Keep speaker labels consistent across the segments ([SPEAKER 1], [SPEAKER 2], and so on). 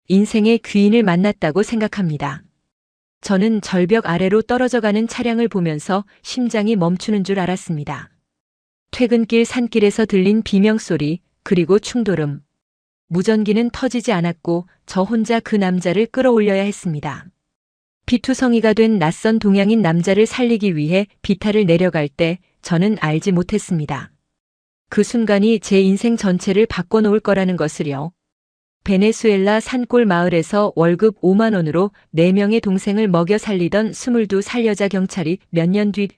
[SPEAKER 1] 인생의 귀인을 만났다고 생각합니다. 저는 절벽 아래로 떨어져가는 차량을 보면서 심장이 멈추는 줄 알았습니다. 퇴근길 산길에서 들린 비명소리, 그리고 충돌음. 무전기는 터지지 않았고 저 혼자 그 남자를 끌어올려야 했습니다. 피투성이가 된 낯선 동양인 남자를 살리기 위해 비탈을 내려갈 때 저는 알지 못했습니다. 그 순간이 제 인생 전체를 바꿔놓을 거라는 것을요. 베네수엘라 산골 마을에서 월급 5만 원으로 4명의 동생을 먹여 살리던 22살 여자 경찰이 몇 년 뒤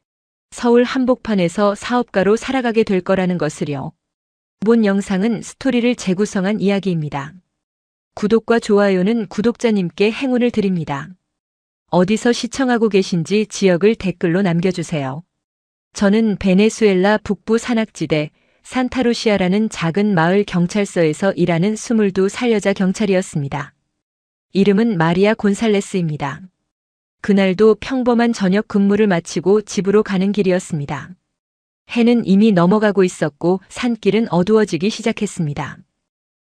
[SPEAKER 1] 서울 한복판에서 사업가로 살아가게 될 거라는 것을요. 본 영상은 스토리를 재구성한 이야기입니다. 구독과 좋아요는 구독자님께 행운을 드립니다. 어디서 시청하고 계신지 지역을 댓글로 남겨주세요. 저는 베네수엘라 북부 산악지대 산타루시아라는 작은 마을 경찰서에서 일하는 22살 여자 경찰이었습니다. 이름은 마리아 곤살레스입니다. 그날도 평범한 저녁 근무를 마치고 집으로 가는 길이었습니다. 해는 이미 넘어가고 있었고 산길은 어두워지기 시작했습니다.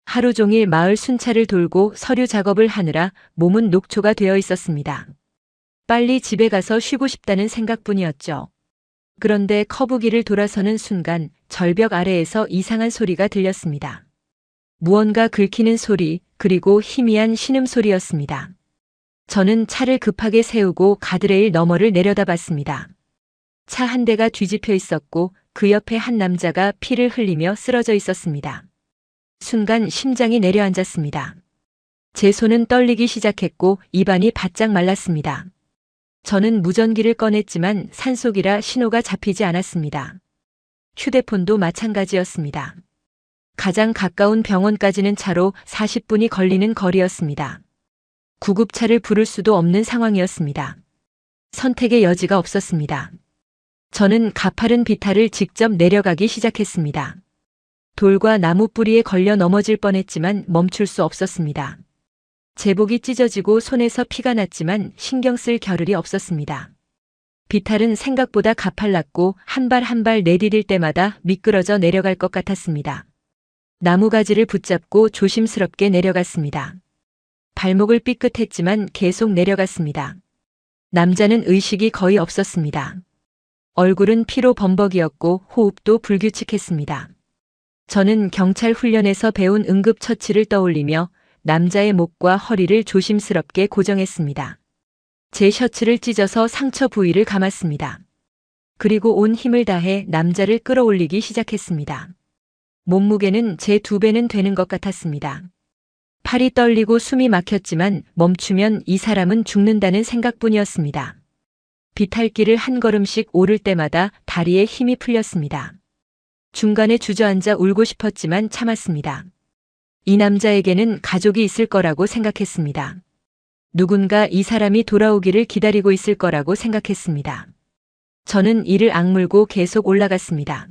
[SPEAKER 1] 하루 종일 마을 순찰을 돌고 서류 작업을 하느라 몸은 녹초가 되어 있었습니다. 빨리 집에 가서 쉬고 싶다는 생각뿐이었죠. 그런데 커브길을 돌아서는 순간 절벽 아래에서 이상한 소리가 들렸습니다. 무언가 긁히는 소리, 그리고 희미한 신음소리였습니다. 저는 차를 급하게 세우고 가드레일 너머를 내려다봤습니다. 차 한 대가 뒤집혀 있었고 그 옆에 한 남자가 피를 흘리며 쓰러져 있었습니다. 순간 심장이 내려앉았습니다. 제 손은 떨리기 시작했고 입안이 바짝 말랐습니다. 저는 무전기를 꺼냈지만 산속이라 신호가 잡히지 않았습니다. 휴대폰도 마찬가지였습니다. 가장 가까운 병원까지는 차로 40분이 걸리는 거리였습니다. 구급차를 부를 수도 없는 상황이었습니다. 선택의 여지가 없었습니다. 저는 가파른 비탈을 직접 내려가기 시작했습니다. 돌과 나무 뿌리에 걸려 넘어질 뻔했지만 멈출 수 없었습니다. 제복이 찢어지고 손에서 피가 났지만 신경 쓸 겨를이 없었습니다. 비탈은 생각보다 가팔랐고 한 발 한 발 내디딜 때마다 미끄러져 내려갈 것 같았습니다. 나무가지를 붙잡고 조심스럽게 내려갔습니다. 발목을 삐끗했지만 계속 내려갔습니다. 남자는 의식이 거의 없었습니다. 얼굴은 피로 범벅이었고 호흡도 불규칙했습니다. 저는 경찰 훈련에서 배운 응급처치를 떠올리며 남자의 목과 허리를 조심스럽게 고정했습니다. 제 셔츠를 찢어서 상처 부위를 감았습니다. 그리고 온 힘을 다해 남자를 끌어올리기 시작했습니다. 몸무게는 제 2배는 되는 것 같았습니다. 팔이 떨리고 숨이 막혔지만 멈추면 이 사람은 죽는다는 생각뿐이었습니다. 비탈길을 한 걸음씩 오를 때마다 다리에 힘이 풀렸습니다. 중간에 주저앉아 울고 싶었지만 참았습니다. 이 남자에게는 가족이 있을 거라고 생각했습니다. 누군가 이 사람이 돌아오기를 기다리고 있을 거라고 생각했습니다. 저는 이를 악물고 계속 올라갔습니다.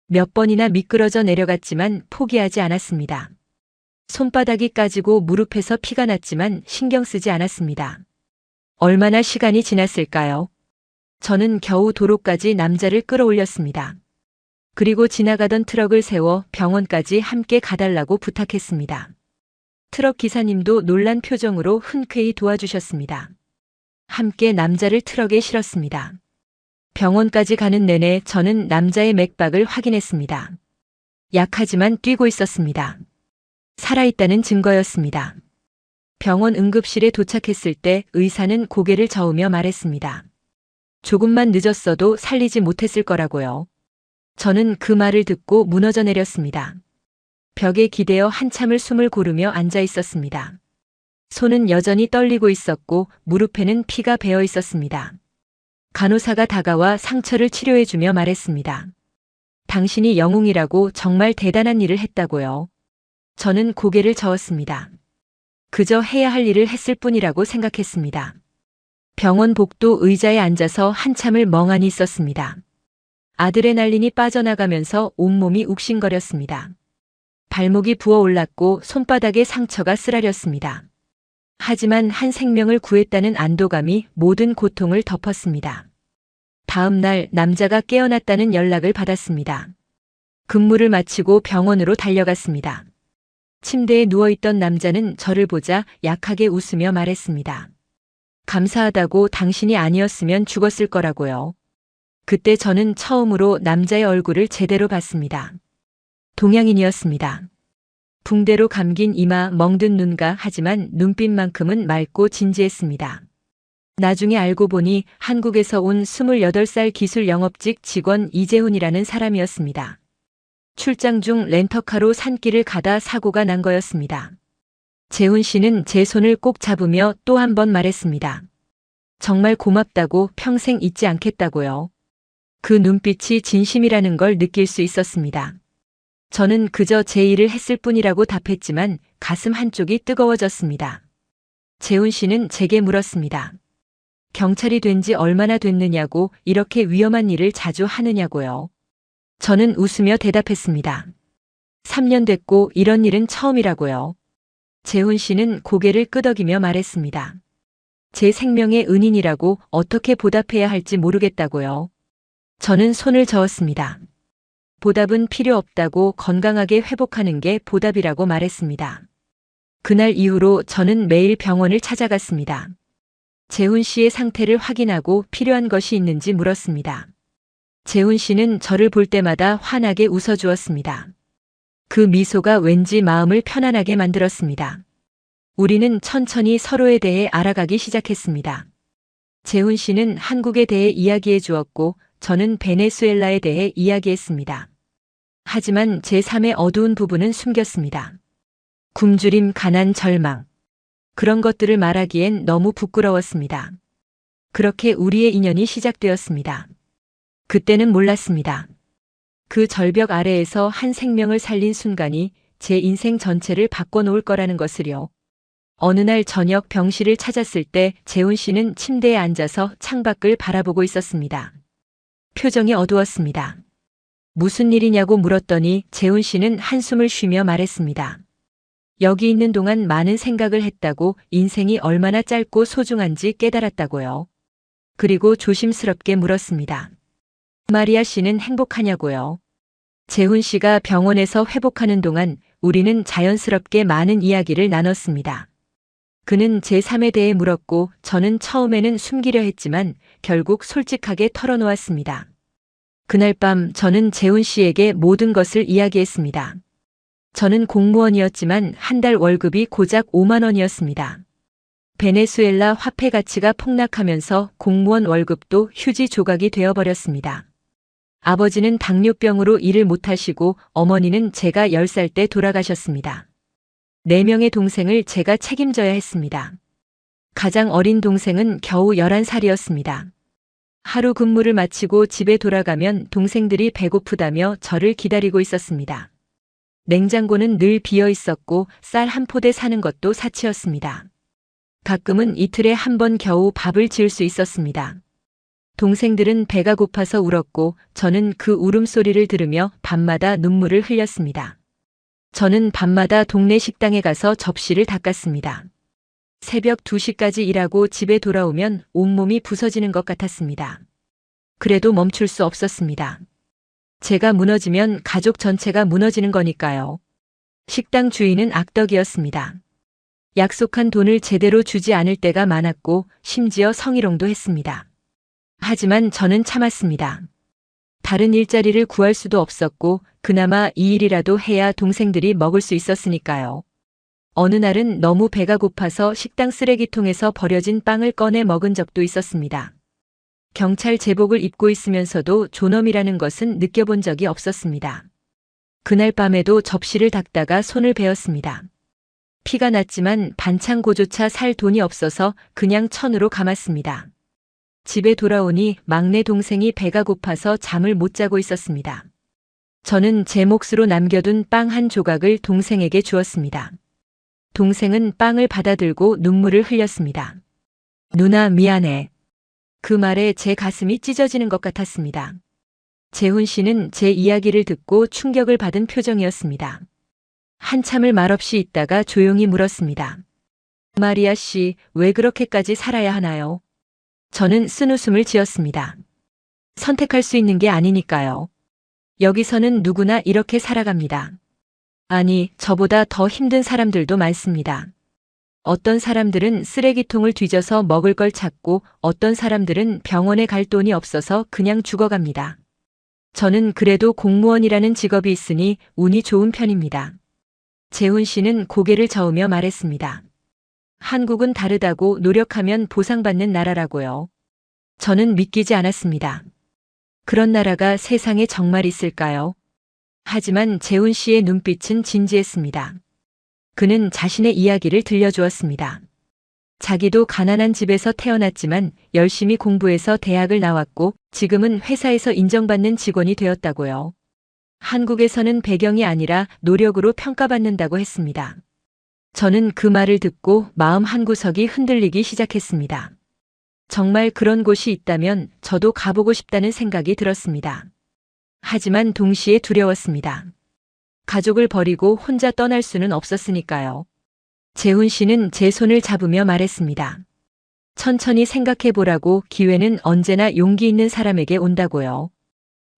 [SPEAKER 1] 몇 번이나 미끄러져 내려갔지만 포기하지 않았습니다. 손바닥이 까지고 무릎에서 피가 났지만 신경 쓰지 않았습니다. 얼마나 시간이 지났을까요? 저는 겨우 도로까지 남자를 끌어올렸습니다. 그리고 지나가던 트럭을 세워 병원까지 함께 가달라고 부탁했습니다. 트럭 기사님도 놀란 표정으로 흔쾌히 도와주셨습니다. 함께 남자를 트럭에 실었습니다. 병원까지 가는 내내 저는 남자의 맥박을 확인했습니다. 약하지만 뛰고 있었습니다. 살아있다는 증거였습니다. 병원 응급실에 도착했을 때 의사는 고개를 저으며 말했습니다. 조금만 늦었어도 살리지 못했을 거라고요. 저는 그 말을 듣고 무너져 내렸습니다. 벽에 기대어 한참을 숨을 고르며 앉아 있었습니다. 손은 여전히 떨리고 있었고 무릎에는 피가 배어 있었습니다. 간호사가 다가와 상처를 치료해주며 말했습니다. 당신이 영웅이라고 정말 대단한 일을 했다고요. 저는 고개를 저었습니다. 그저 해야 할 일을 했을 뿐이라고 생각했습니다. 병원 복도 의자에 앉아서 한참을 멍하니 있었습니다. 아드레날린이 빠져나가면서 온몸이 욱신거렸습니다. 발목이 부어올랐고 손바닥에 상처가 쓰라렸습니다. 하지만 한 생명을 구했다는 안도감이 모든 고통을 덮었습니다. 다음 날 남자가 깨어났다는 연락을 받았습니다. 근무를 마치고 병원으로 달려갔습니다. 침대에 누워있던 남자는 저를 보자 약하게 웃으며 말했습니다. 감사하다고 당신이 아니었으면 죽었을 거라고요. 그때 저는 처음으로 남자의 얼굴을 제대로 봤습니다. 동양인이었습니다. 붕대로 감긴 이마, 멍든 눈가 하지만 눈빛만큼은 맑고 진지했습니다. 나중에 알고 보니 한국에서 온 28살 기술 영업직 직원 이재훈이라는 사람이었습니다. 출장 중 렌터카로 산길을 가다 사고가 난 거였습니다. 재훈 씨는 제 손을 꼭 잡으며 또 한 번 말했습니다. 정말 고맙다고, 평생 잊지 않겠다고요. 그 눈빛이 진심이라는 걸 느낄 수 있었습니다. 저는 그저 제 일을 했을 뿐이라고 답했지만 가슴 한쪽이 뜨거워졌습니다. 재훈 씨는 제게 물었습니다. 경찰이 된 지 얼마나 됐느냐고, 이렇게 위험한 일을 자주 하느냐고요. 저는 웃으며 대답했습니다. 3년 됐고 이런 일은 처음이라고요. 재훈 씨는 고개를 끄덕이며 말했습니다. 제 생명의 은인이라고, 어떻게 보답해야 할지 모르겠다고요. 저는 손을 저었습니다. 보답은 필요 없다고, 건강하게 회복하는 게 보답이라고 말했습니다. 그날 이후로 저는 매일 병원을 찾아갔습니다. 재훈 씨의 상태를 확인하고 필요한 것이 있는지 물었습니다. 재훈 씨는 저를 볼 때마다 환하게 웃어주었습니다. 그 미소가 왠지 마음을 편안하게 만들었습니다. 우리는 천천히 서로에 대해 알아가기 시작했습니다. 재훈 씨는 한국에 대해 이야기해 주었고 저는 베네수엘라에 대해 이야기했습니다. 하지만 제 삶의 어두운 부분은 숨겼습니다. 굶주림, 가난, 절망. 그런 것들을 말하기엔 너무 부끄러웠습니다. 그렇게 우리의 인연이 시작되었습니다. 그때는 몰랐습니다. 그 절벽 아래에서 한 생명을 살린 순간이 제 인생 전체를 바꿔놓을 거라는 것을요. 어느 날 저녁 병실을 찾았을 때 재훈 씨는 침대에 앉아서 창밖을 바라보고 있었습니다. 표정이 어두웠습니다. 무슨 일이냐고 물었더니 재훈 씨는 한숨을 쉬며 말했습니다. 여기 있는 동안 많은 생각을 했다고, 인생이 얼마나 짧고 소중한지 깨달았다고요. 그리고 조심스럽게 물었습니다. 마리아 씨는 행복하냐고요. 재훈 씨가 병원에서 회복하는 동안 우리는 자연스럽게 많은 이야기를 나눴습니다. 그는 제 삶에 대해 물었고 저는 처음에는 숨기려 했지만 결국 솔직하게 털어놓았습니다. 그날 밤 저는 재훈 씨에게 모든 것을 이야기했습니다. 저는 공무원이었지만 한 달 월급이 고작 5만 원이었습니다. 베네수엘라 화폐 가치가 폭락하면서 공무원 월급도 휴지 조각이 되어버렸습니다. 아버지는 당뇨병으로 일을 못하시고 어머니는 제가 10살 때 돌아가셨습니다. 4명의 동생을 제가 책임져야 했습니다. 가장 어린 동생은 겨우 11살이었습니다. 하루 근무를 마치고 집에 돌아가면 동생들이 배고프다며 저를 기다리고 있었습니다. 냉장고는 늘 비어 있었고 쌀 한 포대 사는 것도 사치였습니다. 가끔은 이틀에 한 번 겨우 밥을 지을 수 있었습니다. 동생들은 배가 고파서 울었고 저는 그 울음소리를 들으며 밤마다 눈물을 흘렸습니다. 저는 밤마다 동네 식당에 가서 접시를 닦았습니다. 새벽 2시까지 일하고 집에 돌아오면 온몸이 부서지는 것 같았습니다. 그래도 멈출 수 없었습니다. 제가 무너지면 가족 전체가 무너지는 거니까요. 식당 주인은 악덕이었습니다. 약속한 돈을 제대로 주지 않을 때가 많았고 심지어 성희롱도 했습니다. 하지만 저는 참았습니다. 다른 일자리를 구할 수도 없었고 그나마 이 일이라도 해야 동생들이 먹을 수 있었으니까요. 어느 날은 너무 배가 고파서 식당 쓰레기통에서 버려진 빵을 꺼내 먹은 적도 있었습니다. 경찰 제복을 입고 있으면서도 존엄이라는 것은 느껴본 적이 없었습니다. 그날 밤에도 접시를 닦다가 손을 베었습니다. 피가 났지만 반창고조차 살 돈이 없어서 그냥 천으로 감았습니다. 집에 돌아오니 막내 동생이 배가 고파서 잠을 못 자고 있었습니다. 저는 제 몫으로 남겨둔 빵 한 조각을 동생에게 주었습니다. 동생은 빵을 받아들고 눈물을 흘렸습니다. 누나 미안해. 그 말에 제 가슴이 찢어지는 것 같았습니다. 재훈 씨는 제 이야기를 듣고 충격을 받은 표정이었습니다. 한참을 말없이 있다가 조용히 물었습니다. 마리아 씨, 왜 그렇게까지 살아야 하나요? 저는 쓴웃음을 지었습니다. 선택할 수 있는 게 아니니까요. 여기서는 누구나 이렇게 살아갑니다. 아니, 저보다 더 힘든 사람들도 많습니다. 어떤 사람들은 쓰레기통을 뒤져서 먹을 걸 찾고 어떤 사람들은 병원에 갈 돈이 없어서 그냥 죽어갑니다. 저는 그래도 공무원이라는 직업이 있으니 운이 좋은 편입니다. 재훈 씨는 고개를 저으며 말했습니다. 한국은 다르다고 노력하면 보상받는 나라라고요. 저는 믿기지 않았습니다. 그런 나라가 세상에 정말 있을까요? 하지만 재훈 씨의 눈빛은 진지했습니다. 그는 자신의 이야기를 들려주었습니다. 자기도 가난한 집에서 태어났지만 열심히 공부해서 대학을 나왔고 지금은 회사에서 인정받는 직원이 되었다고요. 한국에서는 배경이 아니라 노력으로 평가받는다고 했습니다. 저는 그 말을 듣고 마음 한구석이 흔들리기 시작했습니다. 정말 그런 곳이 있다면 저도 가보고 싶다는 생각이 들었습니다. 하지만 동시에 두려웠습니다. 가족을 버리고 혼자 떠날 수는 없었으니까요. 재훈 씨는 제 손을 잡으며 말했습니다. 천천히 생각해 보라고 기회는 언제나 용기 있는 사람에게 온다고요.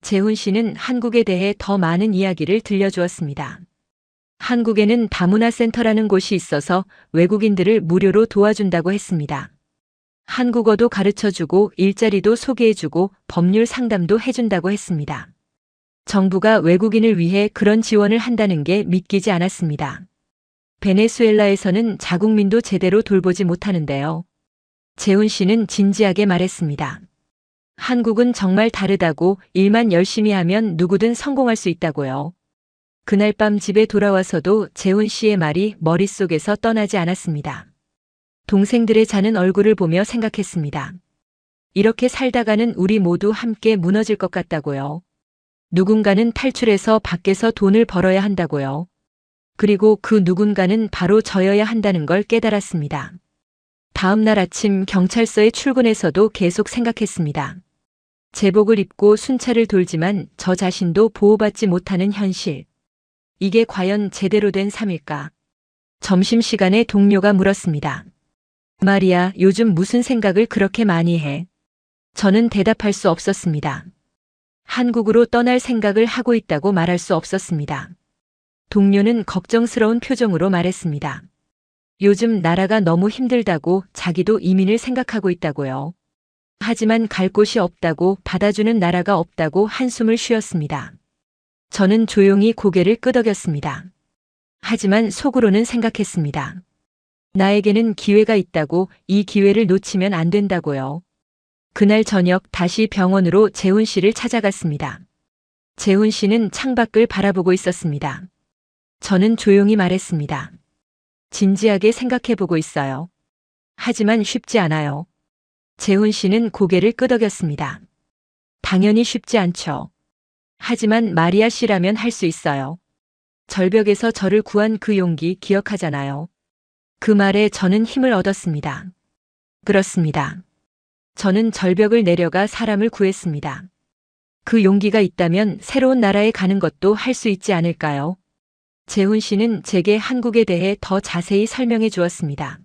[SPEAKER 1] 재훈 씨는 한국에 대해 더 많은 이야기를 들려주었습니다. 한국에는 다문화센터라는 곳이 있어서 외국인들을 무료로 도와준다고 했습니다. 한국어도 가르쳐주고 일자리도 소개해주고 법률 상담도 해준다고 했습니다. 정부가 외국인을 위해 그런 지원을 한다는 게 믿기지 않았습니다. 베네수엘라에서는 자국민도 제대로 돌보지 못하는데요. 재훈 씨는 진지하게 말했습니다. 한국은 정말 다르다고 일만 열심히 하면 누구든 성공할 수 있다고요. 그날 밤 집에 돌아와서도 재훈 씨의 말이 머릿속에서 떠나지 않았습니다. 동생들의 자는 얼굴을 보며 생각했습니다. 이렇게 살다가는 우리 모두 함께 무너질 것 같다고요. 누군가는 탈출해서 밖에서 돈을 벌어야 한다고요. 그리고 그 누군가는 바로 저여야 한다는 걸 깨달았습니다. 다음 날 아침 경찰서에 출근해서도 계속 생각했습니다. 제복을 입고 순찰을 돌지만 저 자신도 보호받지 못하는 현실. 이게 과연 제대로 된 삶일까? 점심시간에 동료가 물었습니다. 마리아, 요즘 무슨 생각을 그렇게 많이 해? 저는 대답할 수 없었습니다. 한국으로 떠날 생각을 하고 있다고 말할 수 없었습니다. 동료는 걱정스러운 표정으로 말했습니다. 요즘 나라가 너무 힘들다고 자기도 이민을 생각하고 있다고요. 하지만 갈 곳이 없다고 받아주는 나라가 없다고 한숨을 쉬었습니다. 저는 조용히 고개를 끄덕였습니다. 하지만 속으로는 생각했습니다. 나에게는 기회가 있다고 이 기회를 놓치면 안 된다고요. 그날 저녁 다시 병원으로 재훈 씨를 찾아갔습니다. 재훈 씨는 창밖을 바라보고 있었습니다. 저는 조용히 말했습니다. 진지하게 생각해보고 있어요. 하지만 쉽지 않아요. 재훈 씨는 고개를 끄덕였습니다. 당연히 쉽지 않죠. 하지만 마리아 씨라면 할 수 있어요. 절벽에서 저를 구한 그 용기 기억하잖아요. 그 말에 저는 힘을 얻었습니다. 그렇습니다. 저는 절벽을 내려가 사람을 구했습니다. 그 용기가 있다면 새로운 나라에 가는 것도 할 수 있지 않을까요? 재훈 씨는 제게 한국에 대해 더 자세히 설명해 주었습니다.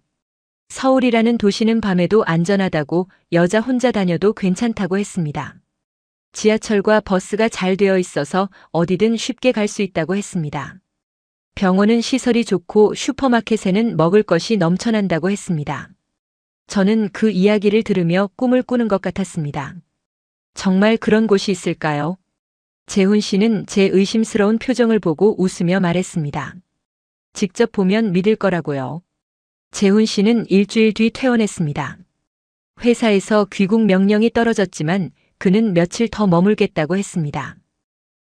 [SPEAKER 1] 서울이라는 도시는 밤에도 안전하다고 여자 혼자 다녀도 괜찮다고 했습니다. 지하철과 버스가 잘 되어 있어서 어디든 쉽게 갈 수 있다고 했습니다. 병원은 시설이 좋고 슈퍼마켓에는 먹을 것이 넘쳐난다고 했습니다. 저는 그 이야기를 들으며 꿈을 꾸는 것 같았습니다. 정말 그런 곳이 있을까요? 재훈 씨는 제 의심스러운 표정을 보고 웃으며 말했습니다. 직접 보면 믿을 거라고요. 재훈 씨는 일주일 뒤 퇴원했습니다. 회사에서 귀국 명령이 떨어졌지만 그는 며칠 더 머물겠다고 했습니다.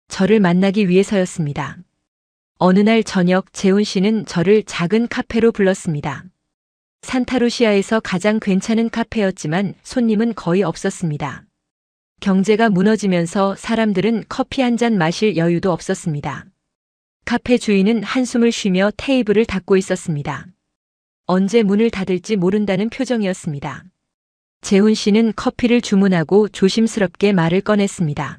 [SPEAKER 1] 저를 만나기 위해서였습니다. 어느 날 저녁 재훈 씨는 저를 작은 카페로 불렀습니다. 산타루시아에서 가장 괜찮은 카페였지만 손님은 거의 없었습니다. 경제가 무너지면서 사람들은 커피 한 잔 마실 여유도 없었습니다. 카페 주인은 한숨을 쉬며 테이블을 닫고 있었습니다. 언제 문을 닫을지 모른다는 표정이었습니다. 재훈 씨는 커피를 주문하고 조심스럽게 말을 꺼냈습니다.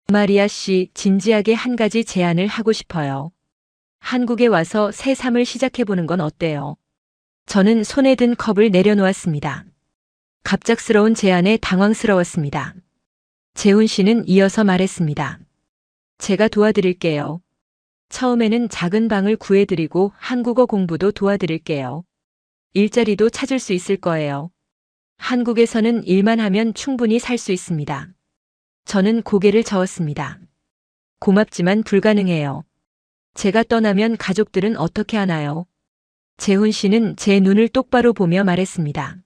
[SPEAKER 1] 마리아 씨, 진지하게 한 가지 제안을 하고 싶어요. 한국에 와서 새 삶을 시작해보는 건 어때요? 저는 손에 든 컵을 내려놓았습니다. 갑작스러운 제안에 당황스러웠습니다. 재훈 씨는 이어서 말했습니다. 제가 도와드릴게요. 처음에는 작은 방을 구해드리고 한국어 공부도 도와드릴게요. 일자리도 찾을 수 있을 거예요. 한국에서는 일만 하면 충분히 살 수 있습니다. 저는 고개를 저었습니다. 고맙지만 불가능해요. 제가 떠나면 가족들은 어떻게 하나요? 재훈 씨는 제 눈을 똑바로 보며 말했습니다.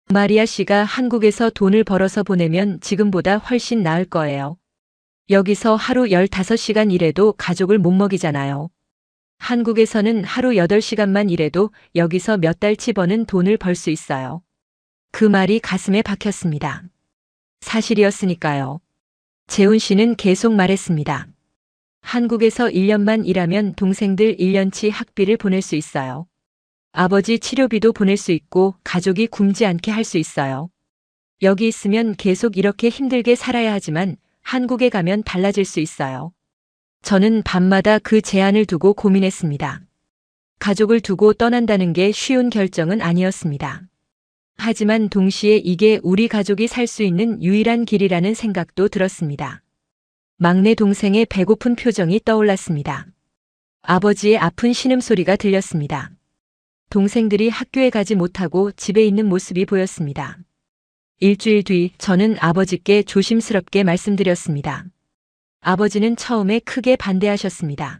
[SPEAKER 1] 마리아 씨가 한국에서 돈을 벌어서 보내면 지금보다 훨씬 나을 거예요. 여기서 하루 15시간 일해도 가족을 못 먹이잖아요. 한국에서는 하루 8시간만 일해도 여기서 몇 달치 버는 돈을 벌 수 있어요. 그 말이 가슴에 박혔습니다. 사실이었으니까요. 재훈 씨는 계속 말했습니다. 한국에서 1년만 일하면 동생들 1년치 학비를 보낼 수 있어요. 아버지 치료비도 보낼 수 있고 가족이 굶지 않게 할 수 있어요. 여기 있으면 계속 이렇게 힘들게 살아야 하지만 한국에 가면 달라질 수 있어요. 저는 밤마다 그 제안을 두고 고민했습니다. 가족을 두고 떠난다는 게 쉬운 결정은 아니었습니다. 하지만 동시에 이게 우리 가족이 살 수 있는 유일한 길이라는 생각도 들었습니다. 막내 동생의 배고픈 표정이 떠올랐습니다. 아버지의 아픈 신음소리가 들렸습니다. 동생들이 학교에 가지 못하고 집에 있는 모습이 보였습니다. 일주일 뒤 저는 아버지께 조심스럽게 말씀드렸습니다. 아버지는 처음에 크게 반대하셨습니다.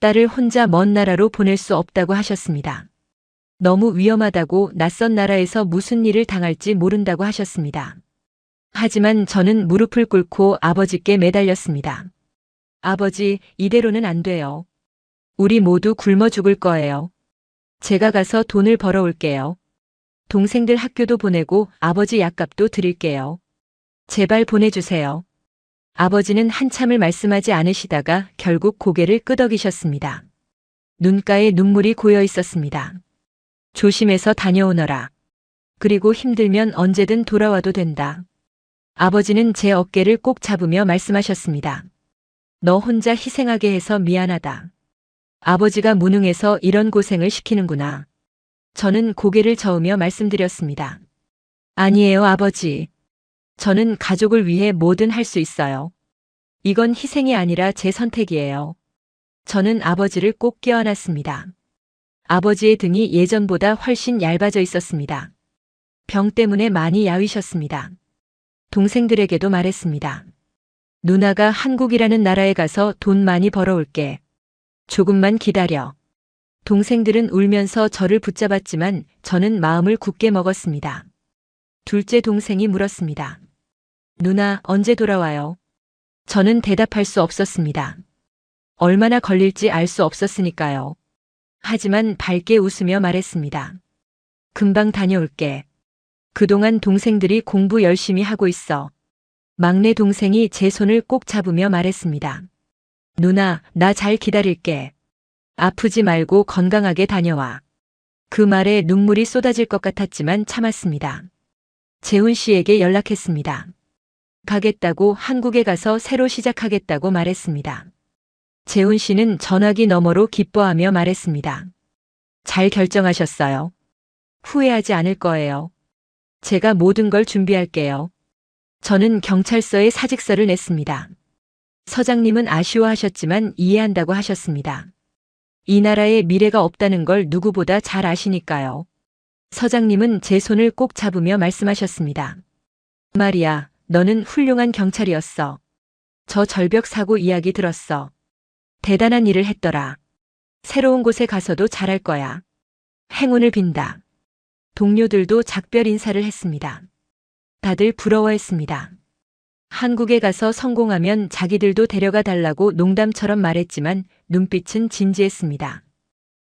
[SPEAKER 1] 딸을 혼자 먼 나라로 보낼 수 없다고 하셨습니다. 너무 위험하다고 낯선 나라에서 무슨 일을 당할지 모른다고 하셨습니다. 하지만 저는 무릎을 꿇고 아버지께 매달렸습니다. 아버지, 이대로는 안 돼요. 우리 모두 굶어 죽을 거예요. 제가 가서 돈을 벌어올게요. 동생들 학교도 보내고 아버지 약값도 드릴게요. 제발 보내주세요. 아버지는 한참을 말씀하지 않으시다가 결국 고개를 끄덕이셨습니다. 눈가에 눈물이 고여 있었습니다. 조심해서 다녀오너라. 그리고 힘들면 언제든 돌아와도 된다. 아버지는 제 어깨를 꼭 잡으며 말씀하셨습니다. 너 혼자 희생하게 해서 미안하다. 아버지가 무능해서 이런 고생을 시키는구나. 저는 고개를 저으며 말씀드렸습니다. 아니에요, 아버지. 저는 가족을 위해 뭐든 할 수 있어요. 이건 희생이 아니라 제 선택이에요. 저는 아버지를 꼭 껴안았습니다. 아버지의 등이 예전보다 훨씬 얇아져 있었습니다. 병 때문에 많이 야위셨습니다. 동생들에게도 말했습니다. 누나가 한국이라는 나라에 가서 돈 많이 벌어올게. 조금만 기다려. 동생들은 울면서 저를 붙잡았지만 저는 마음을 굳게 먹었습니다. 둘째 동생이 물었습니다. 누나, 언제 돌아와요? 저는 대답할 수 없었습니다. 얼마나 걸릴지 알 수 없었으니까요. 하지만 밝게 웃으며 말했습니다. 금방 다녀올게. 그동안 동생들이 공부 열심히 하고 있어. 막내 동생이 제 손을 꼭 잡으며 말했습니다. 누나, 나 잘 기다릴게. 아프지 말고 건강하게 다녀와. 그 말에 눈물이 쏟아질 것 같았지만 참았습니다. 재훈 씨에게 연락했습니다. 가겠다고 한국에 가서 새로 시작하겠다고 말했습니다. 재훈 씨는 전화기 너머로 기뻐하며 말했습니다. 잘 결정하셨어요. 후회하지 않을 거예요. 제가 모든 걸 준비할게요. 저는 경찰서에 사직서를 냈습니다. 서장님은 아쉬워하셨지만 이해한다고 하셨습니다. 이 나라에 미래가 없다는 걸 누구보다 잘 아시니까요. 서장님은 제 손을 꼭 잡으며 말씀하셨습니다. 마리아, 너는 훌륭한 경찰이었어. 저 절벽 사고 이야기 들었어. 대단한 일을 했더라. 새로운 곳에 가서도 잘할 거야. 행운을 빈다. 동료들도 작별 인사를 했습니다. 다들 부러워했습니다. 한국에 가서 성공하면 자기들도 데려가 달라고 농담처럼 말했지만 눈빛은 진지했습니다.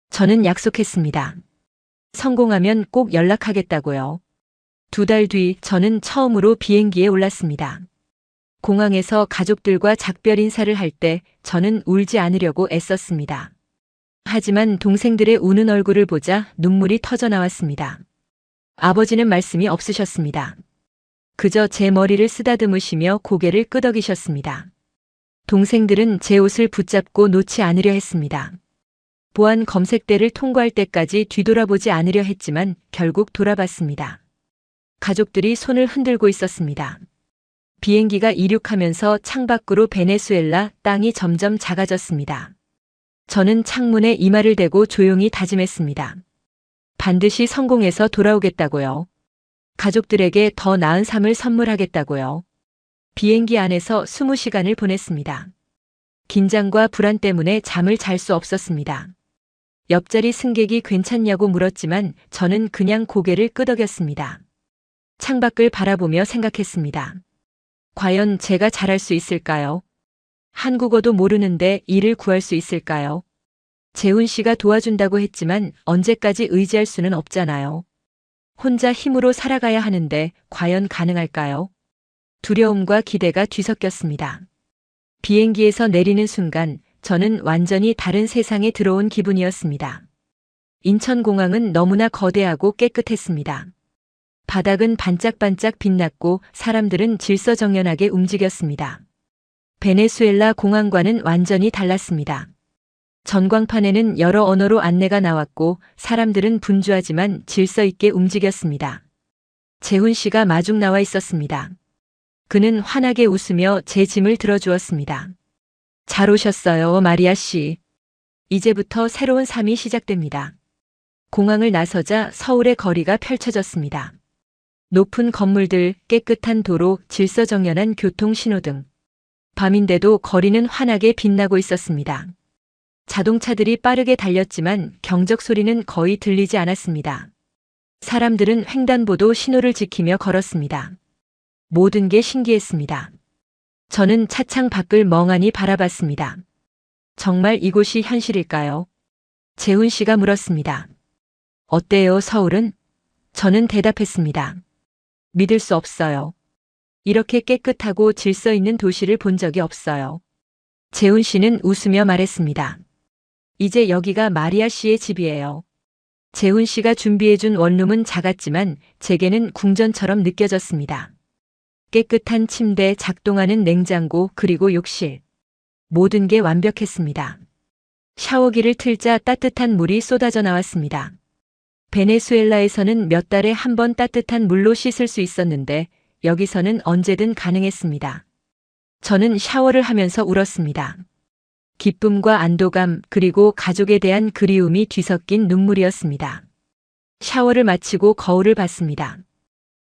[SPEAKER 1] 저는 약속했습니다. 성공하면 꼭 연락하겠다고요. 2달 뒤 저는 처음으로 비행기에 올랐습니다. 공항에서 가족들과 작별 인사를 할 때 저는 울지 않으려고 애썼습니다. 하지만 동생들의 우는 얼굴을 보자 눈물이 터져 나왔습니다. 아버지는 말씀이 없으셨습니다. 그저 제 머리를 쓰다듬으시며 고개를 끄덕이셨습니다. 동생들은 제 옷을 붙잡고 놓지 않으려 했습니다. 보안 검색대를 통과할 때까지 뒤돌아보지 않으려 했지만 결국 돌아봤습니다. 가족들이 손을 흔들고 있었습니다. 비행기가 이륙하면서 창밖으로 베네수엘라 땅이 점점 작아졌습니다. 저는 창문에 이마를 대고 조용히 다짐했습니다. 반드시 성공해서 돌아오겠다고요. 가족들에게 더 나은 삶을 선물하겠다고요. 비행기 안에서 20시간을 보냈습니다. 긴장과 불안 때문에 잠을 잘 수 없었습니다. 옆자리 승객이 괜찮냐고 물었지만 저는 그냥 고개를 끄덕였습니다. 창밖을 바라보며 생각했습니다. 과연 제가 잘할 수 있을까요? 한국어도 모르는데 일을 구할 수 있을까요? 재훈 씨가 도와준다고 했지만 언제까지 의지할 수는 없잖아요. 혼자 힘으로 살아가야 하는데 과연 가능할까요? 두려움과 기대가 뒤섞였습니다. 비행기에서 내리는 순간 저는 완전히 다른 세상에 들어온 기분이었습니다. 인천공항은 너무나 거대하고 깨끗했습니다. 바닥은 반짝반짝 빛났고 사람들은 질서정연하게 움직였습니다. 베네수엘라 공항과는 완전히 달랐습니다. 전광판에는 여러 언어로 안내가 나왔고 사람들은 분주하지만 질서 있게 움직였습니다. 재훈 씨가 마중 나와 있었습니다. 그는 환하게 웃으며 제 짐을 들어주었습니다. 잘 오셨어요, 마리아 씨. 이제부터 새로운 삶이 시작됩니다. 공항을 나서자 서울의 거리가 펼쳐졌습니다. 높은 건물들, 깨끗한 도로, 질서정연한 교통 신호등. 밤인데도 거리는 환하게 빛나고 있었습니다. 자동차들이 빠르게 달렸지만 경적 소리는 거의 들리지 않았습니다. 사람들은 횡단보도 신호를 지키며 걸었습니다. 모든 게 신기했습니다. 저는 차창 밖을 멍하니 바라봤습니다. 정말 이곳이 현실일까요? 재훈 씨가 물었습니다. 어때요, 서울은? 저는 대답했습니다. 믿을 수 없어요. 이렇게 깨끗하고 질서 있는 도시를 본 적이 없어요. 재훈 씨는 웃으며 말했습니다. 이제 여기가 마리아 씨의 집이에요. 재훈 씨가 준비해준 원룸은 작았지만 제게는 궁전처럼 느껴졌습니다. 깨끗한 침대, 작동하는 냉장고, 그리고 욕실. 모든 게 완벽했습니다. 샤워기를 틀자 따뜻한 물이 쏟아져 나왔습니다. 베네수엘라에서는 몇 달에 한 번 따뜻한 물로 씻을 수 있었는데 여기서는 언제든 가능했습니다. 저는 샤워를 하면서 울었습니다. 기쁨과 안도감 그리고 가족에 대한 그리움이 뒤섞인 눈물이었습니다. 샤워를 마치고 거울을 봤습니다.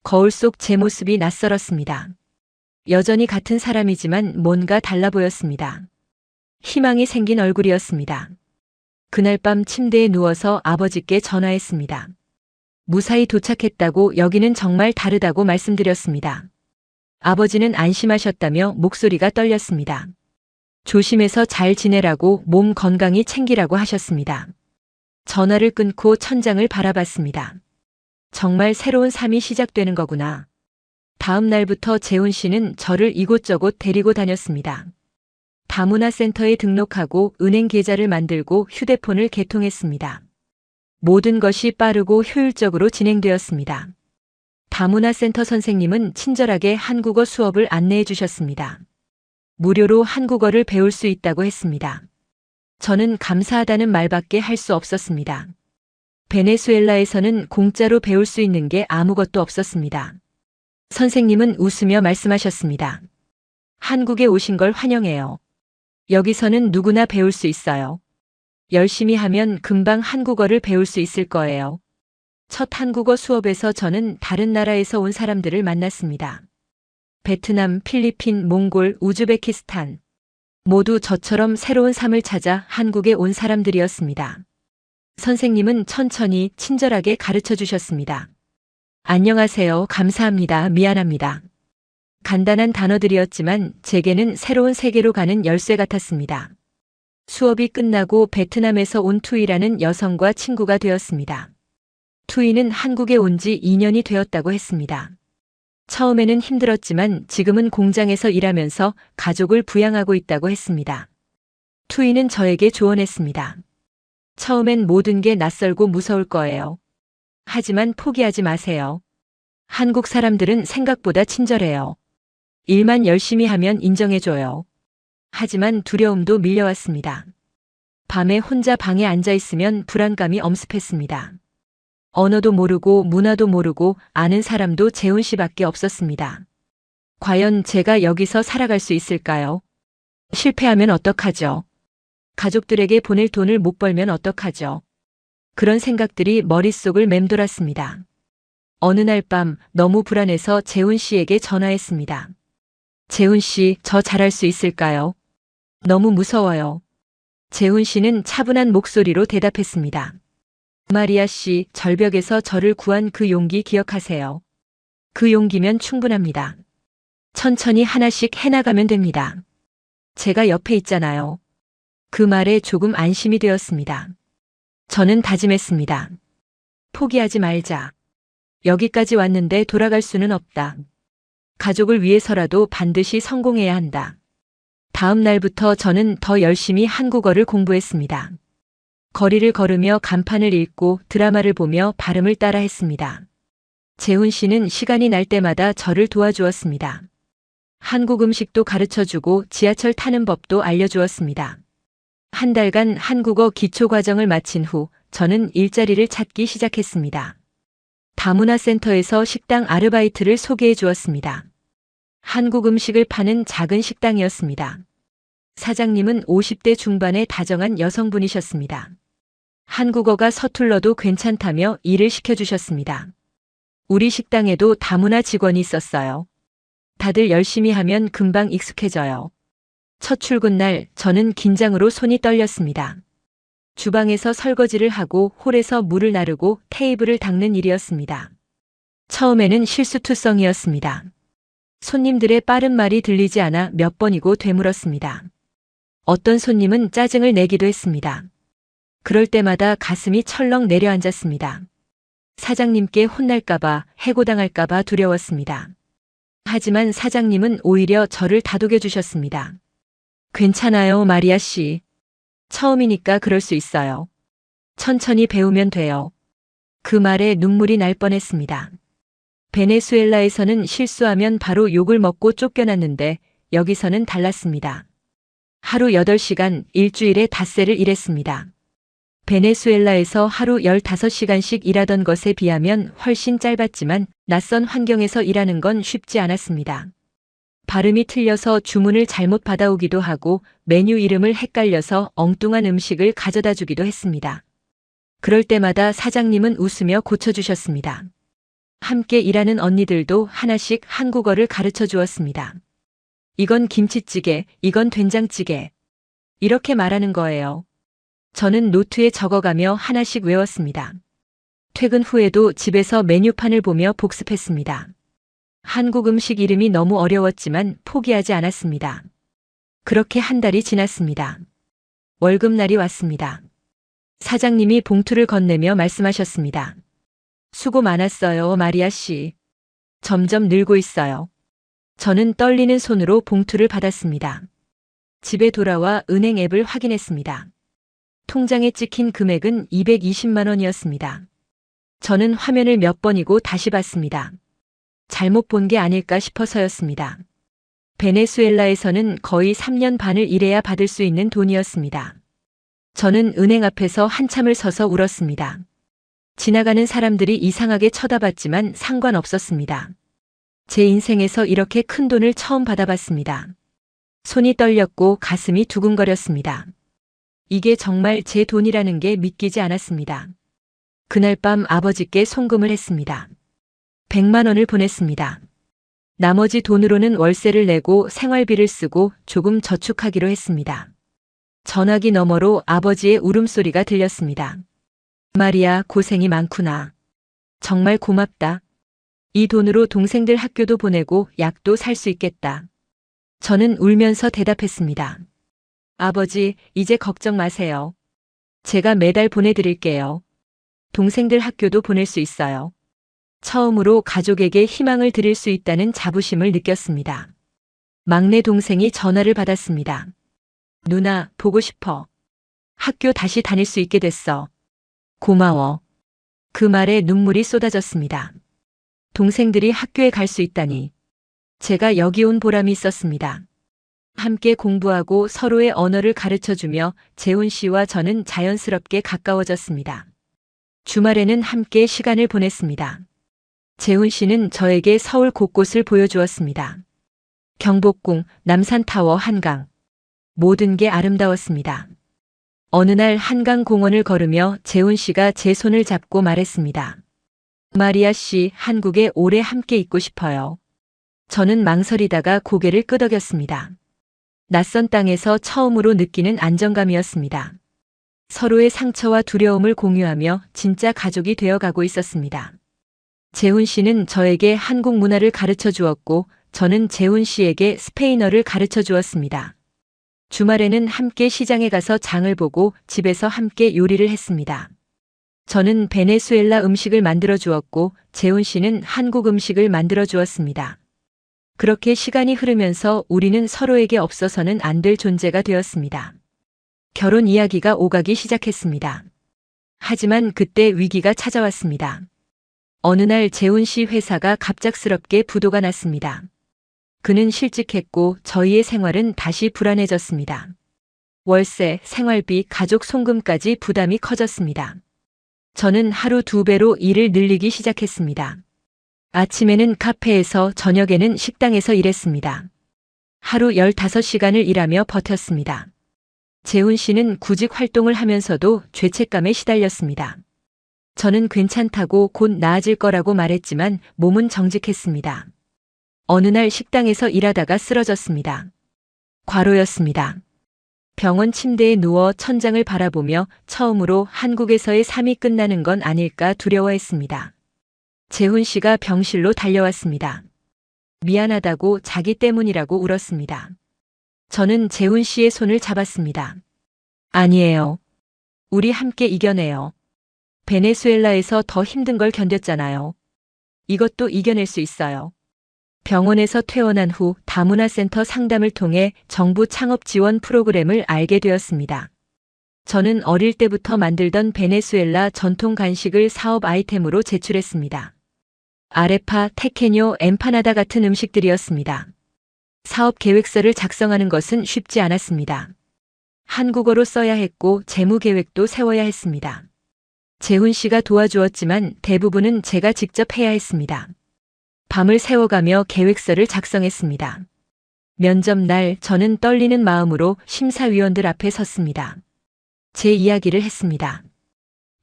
[SPEAKER 1] 거울 속 제 모습이 낯설었습니다. 여전히 같은 사람이지만 뭔가 달라 보였습니다. 희망이 생긴 얼굴이었습니다. 그날 밤 침대에 누워서 아버지께 전화했습니다. 무사히 도착했다고 여기는 정말 다르다고 말씀드렸습니다. 아버지는 안심하셨다며 목소리가 떨렸습니다. 조심해서 잘 지내라고 몸 건강히 챙기라고 하셨습니다. 전화를 끊고 천장을 바라봤습니다. 정말 새로운 삶이 시작되는 거구나. 다음 날부터 재훈 씨는 저를 이곳저곳 데리고 다녔습니다. 다문화센터에 등록하고 은행 계좌를 만들고 휴대폰을 개통했습니다. 모든 것이 빠르고 효율적으로 진행되었습니다. 다문화센터 선생님은 친절하게 한국어 수업을 안내해 주셨습니다. 무료로 한국어를 배울 수 있다고 했습니다. 저는 감사하다는 말밖에 할 수 없었습니다. 베네수엘라에서는 공짜로 배울 수 있는 게 아무것도 없었습니다. 선생님은 웃으며 말씀하셨습니다. 한국에 오신 걸 환영해요. 여기서는 누구나 배울 수 있어요. 열심히 하면 금방 한국어를 배울 수 있을 거예요. 첫 한국어 수업에서 저는 다른 나라에서 온 사람들을 만났습니다. 베트남, 필리핀, 몽골, 우즈베키스탄. 모두 저처럼 새로운 삶을 찾아 한국에 온 사람들이었습니다. 선생님은 천천히 친절하게 가르쳐 주셨습니다. 안녕하세요. 감사합니다. 미안합니다. 간단한 단어들이었지만 제게는 새로운 세계로 가는 열쇠 같았습니다. 수업이 끝나고 베트남에서 온 투이라는 여성과 친구가 되었습니다. 투이는 한국에 온 지 2년이 되었다고 했습니다. 처음에는 힘들었지만 지금은 공장에서 일하면서 가족을 부양하고 있다고 했습니다. 투이는 저에게 조언했습니다. 처음엔 모든 게 낯설고 무서울 거예요. 하지만 포기하지 마세요. 한국 사람들은 생각보다 친절해요. 일만 열심히 하면 인정해줘요. 하지만 두려움도 밀려왔습니다. 밤에 혼자 방에 앉아 있으면 불안감이 엄습했습니다. 언어도 모르고 문화도 모르고 아는 사람도 재훈 씨밖에 없었습니다. 과연 제가 여기서 살아갈 수 있을까요? 실패하면 어떡하죠? 가족들에게 보낼 돈을 못 벌면 어떡하죠? 그런 생각들이 머릿속을 맴돌았습니다. 어느 날 밤 너무 불안해서 재훈 씨에게 전화했습니다. 재훈 씨, 저 잘할 수 있을까요? 너무 무서워요. 재훈 씨는 차분한 목소리로 대답했습니다. 마리아 씨, 절벽에서 저를 구한 그 용기 기억하세요. 그 용기면 충분합니다. 천천히 하나씩 해나가면 됩니다. 제가 옆에 있잖아요. 그 말에 조금 안심이 되었습니다. 저는 다짐했습니다. 포기하지 말자. 여기까지 왔는데 돌아갈 수는 없다. 가족을 위해서라도 반드시 성공해야 한다. 다음 날부터 저는 더 열심히 한국어를 공부했습니다. 거리를 걸으며 간판을 읽고 드라마를 보며 발음을 따라 했습니다. 재훈 씨는 시간이 날 때마다 저를 도와주었습니다. 한국 음식도 가르쳐주고 지하철 타는 법도 알려주었습니다. 한 달간 한국어 기초 과정을 마친 후 저는 일자리를 찾기 시작했습니다. 다문화센터에서 식당 아르바이트를 소개해 주었습니다. 한국 음식을 파는 작은 식당이었습니다. 사장님은 50대 중반의 다정한 여성분이셨습니다. 한국어가 서툴러도 괜찮다며 일을 시켜주셨습니다. 우리 식당에도 다문화 직원이 있었어요. 다들 열심히 하면 금방 익숙해져요. 첫 출근 날 저는 긴장으로 손이 떨렸습니다. 주방에서 설거지를 하고 홀에서 물을 나르고 테이블을 닦는 일이었습니다. 처음에는 실수투성이었습니다. 손님들의 빠른 말이 들리지 않아 몇 번이고 되물었습니다. 어떤 손님은 짜증을 내기도 했습니다. 그럴 때마다 가슴이 철렁 내려앉았습니다. 사장님께 혼날까봐 해고당할까봐 두려웠습니다. 하지만 사장님은 오히려 저를 다독여 주셨습니다. 괜찮아요, 마리아 씨. 처음이니까 그럴 수 있어요. 천천히 배우면 돼요. 그 말에 눈물이 날 뻔했습니다. 베네수엘라에서는 실수하면 바로 욕을 먹고 쫓겨났는데 여기서는 달랐습니다. 하루 8시간 일주일에 닷새를 일했습니다. 베네수엘라에서 하루 15시간씩 일하던 것에 비하면 훨씬 짧았지만 낯선 환경에서 일하는 건 쉽지 않았습니다. 발음이 틀려서 주문을 잘못 받아오기도 하고 메뉴 이름을 헷갈려서 엉뚱한 음식을 가져다 주기도 했습니다. 그럴 때마다 사장님은 웃으며 고쳐주셨습니다. 함께 일하는 언니들도 하나씩 한국어를 가르쳐 주었습니다. 이건 김치찌개, 이건 된장찌개. 이렇게 말하는 거예요. 저는 노트에 적어가며 하나씩 외웠습니다. 퇴근 후에도 집에서 메뉴판을 보며 복습했습니다. 한국 음식 이름이 너무 어려웠지만 포기하지 않았습니다. 그렇게 한 달이 지났습니다. 월급날이 왔습니다. 사장님이 봉투를 건네며 말씀하셨습니다. 수고 많았어요, 마리아 씨. 점점 늘고 있어요. 저는 떨리는 손으로 봉투를 받았습니다. 집에 돌아와 은행 앱을 확인했습니다. 통장에 찍힌 금액은 220만 원이었습니다. 저는 화면을 몇 번이고 다시 봤습니다. 잘못 본 게 아닐까 싶어서였습니다. 베네수엘라에서는 거의 3년 반을 일해야 받을 수 있는 돈이었습니다. 저는 은행 앞에서 한참을 서서 울었습니다. 지나가는 사람들이 이상하게 쳐다봤지만 상관없었습니다. 제 인생에서 이렇게 큰 돈을 처음 받아봤습니다. 손이 떨렸고 가슴이 두근거렸습니다. 이게 정말 제 돈이라는 게 믿기지 않았습니다. 그날 밤 아버지께 송금을 했습니다. 100만 원을 보냈습니다. 나머지 돈으로는 월세를 내고 생활비를 쓰고 조금 저축하기로 했습니다. 전화기 너머로 아버지의 울음소리가 들렸습니다. 마리아, 고생이 많구나. 정말 고맙다. 이 돈으로 동생들 학교도 보내고 약도 살 수 있겠다. 저는 울면서 대답했습니다. 아버지, 이제 걱정 마세요. 제가 매달 보내드릴게요. 동생들 학교도 보낼 수 있어요. 처음으로 가족에게 희망을 드릴 수 있다는 자부심을 느꼈습니다. 막내 동생이 전화를 받았습니다. 누나, 보고 싶어. 학교 다시 다닐 수 있게 됐어. 고마워. 그 말에 눈물이 쏟아졌습니다. 동생들이 학교에 갈 수 있다니. 제가 여기 온 보람이 있었습니다. 함께 공부하고 서로의 언어를 가르쳐주며 재훈 씨와 저는 자연스럽게 가까워졌습니다. 주말에는 함께 시간을 보냈습니다. 재훈 씨는 저에게 서울 곳곳을 보여주었습니다. 경복궁, 남산타워, 한강. 모든 게 아름다웠습니다. 어느 날 한강 공원을 걸으며 재훈 씨가 제 손을 잡고 말했습니다. 마리아 씨, 한국에 오래 함께 있고 싶어요. 저는 망설이다가 고개를 끄덕였습니다. 낯선 땅에서 처음으로 느끼는 안정감이었습니다. 서로의 상처와 두려움을 공유하며 진짜 가족이 되어가고 있었습니다. 재훈 씨는 저에게 한국 문화를 가르쳐 주었고 저는 재훈 씨에게 스페인어를 가르쳐 주었습니다. 주말에는 함께 시장에 가서 장을 보고 집에서 함께 요리를 했습니다. 저는 베네수엘라 음식을 만들어 주었고 재훈 씨는 한국 음식을 만들어 주었습니다. 그렇게 시간이 흐르면서 우리는 서로에게 없어서는 안 될 존재가 되었습니다. 결혼 이야기가 오가기 시작했습니다. 하지만 그때 위기가 찾아왔습니다. 어느 날 재훈 씨 회사가 갑작스럽게 부도가 났습니다. 그는 실직했고 저희의 생활은 다시 불안해졌습니다. 월세, 생활비, 가족 송금까지 부담이 커졌습니다. 저는 하루 2배로 일을 늘리기 시작했습니다. 아침에는 카페에서 저녁에는 식당에서 일했습니다. 하루 15시간을 일하며 버텼습니다. 재훈 씨는 구직 활동을 하면서도 죄책감에 시달렸습니다. 저는 괜찮다고 곧 나아질 거라고 말했지만 몸은 정직했습니다. 어느 날 식당에서 일하다가 쓰러졌습니다. 과로였습니다. 병원 침대에 누워 천장을 바라보며 처음으로 한국에서의 삶이 끝나는 건 아닐까 두려워했습니다. 재훈 씨가 병실로 달려왔습니다. 미안하다고 자기 때문이라고 울었습니다. 저는 재훈 씨의 손을 잡았습니다. 아니에요. 우리 함께 이겨내요. 베네수엘라에서 더 힘든 걸 견뎠잖아요. 이것도 이겨낼 수 있어요. 병원에서 퇴원한 후 다문화센터 상담을 통해 정부 창업 지원 프로그램을 알게 되었습니다. 저는 어릴 때부터 만들던 베네수엘라 전통 간식을 사업 아이템으로 제출했습니다. 아레파, 테케뇨, 엠파나다 같은 음식들이었습니다. 사업 계획서를 작성하는 것은 쉽지 않았습니다. 한국어로 써야 했고 재무 계획도 세워야 했습니다. 재훈 씨가 도와주었지만 대부분은 제가 직접 해야 했습니다. 밤을 새워가며 계획서를 작성했습니다. 면접 날 저는 떨리는 마음으로 심사위원들 앞에 섰습니다. 제 이야기를 했습니다.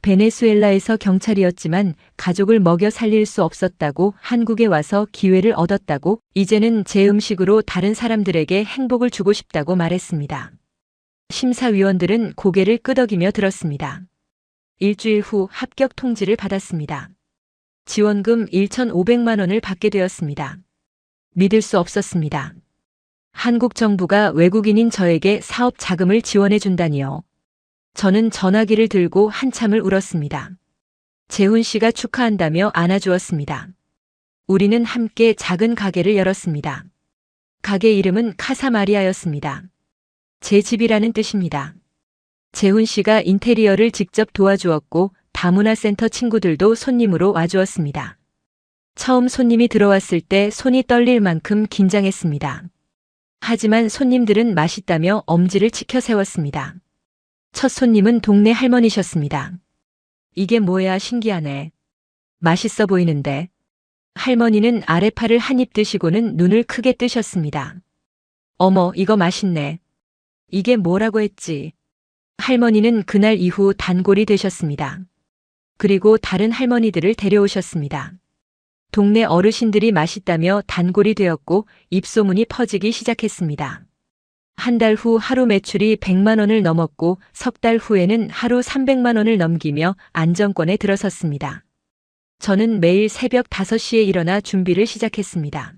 [SPEAKER 1] 베네수엘라에서 경찰이었지만 가족을 먹여 살릴 수 없었다고 한국에 와서 기회를 얻었다고 이제는 제 음식으로 다른 사람들에게 행복을 주고 싶다고 말했습니다. 심사위원들은 고개를 끄덕이며 들었습니다. 일주일 후 합격 통지를 받았습니다. 지원금 1,500만 원을 받게 되었습니다. 믿을 수 없었습니다. 한국 정부가 외국인인 저에게 사업 자금을 지원해 준다니요. 저는 전화기를 들고 한참을 울었습니다. 재훈 씨가 축하한다며 안아주었습니다. 우리는 함께 작은 가게를 열었습니다. 가게 이름은 카사마리아였습니다. 제 집이라는 뜻입니다. 재훈 씨가 인테리어를 직접 도와주었고 다문화센터 친구들도 손님으로 와주었습니다. 처음 손님이 들어왔을 때 손이 떨릴 만큼 긴장했습니다. 하지만 손님들은 맛있다며 엄지를 치켜 세웠습니다. 첫 손님은 동네 할머니셨습니다. 이게 뭐야 신기하네. 맛있어 보이는데. 할머니는 아레파를 한 입 드시고는 눈을 크게 뜨셨습니다. 어머, 이거 맛있네. 이게 뭐라고 했지? 할머니는 그날 이후 단골이 되셨습니다. 그리고 다른 할머니들을 데려오셨습니다. 동네 어르신들이 맛있다며 단골이 되었고 입소문이 퍼지기 시작했습니다. 한 달 후 하루 매출이 100만 원을 넘었고 석 달 후에는 하루 300만 원을 넘기며 안정권에 들어섰습니다. 저는 매일 새벽 5시에 일어나 준비를 시작했습니다.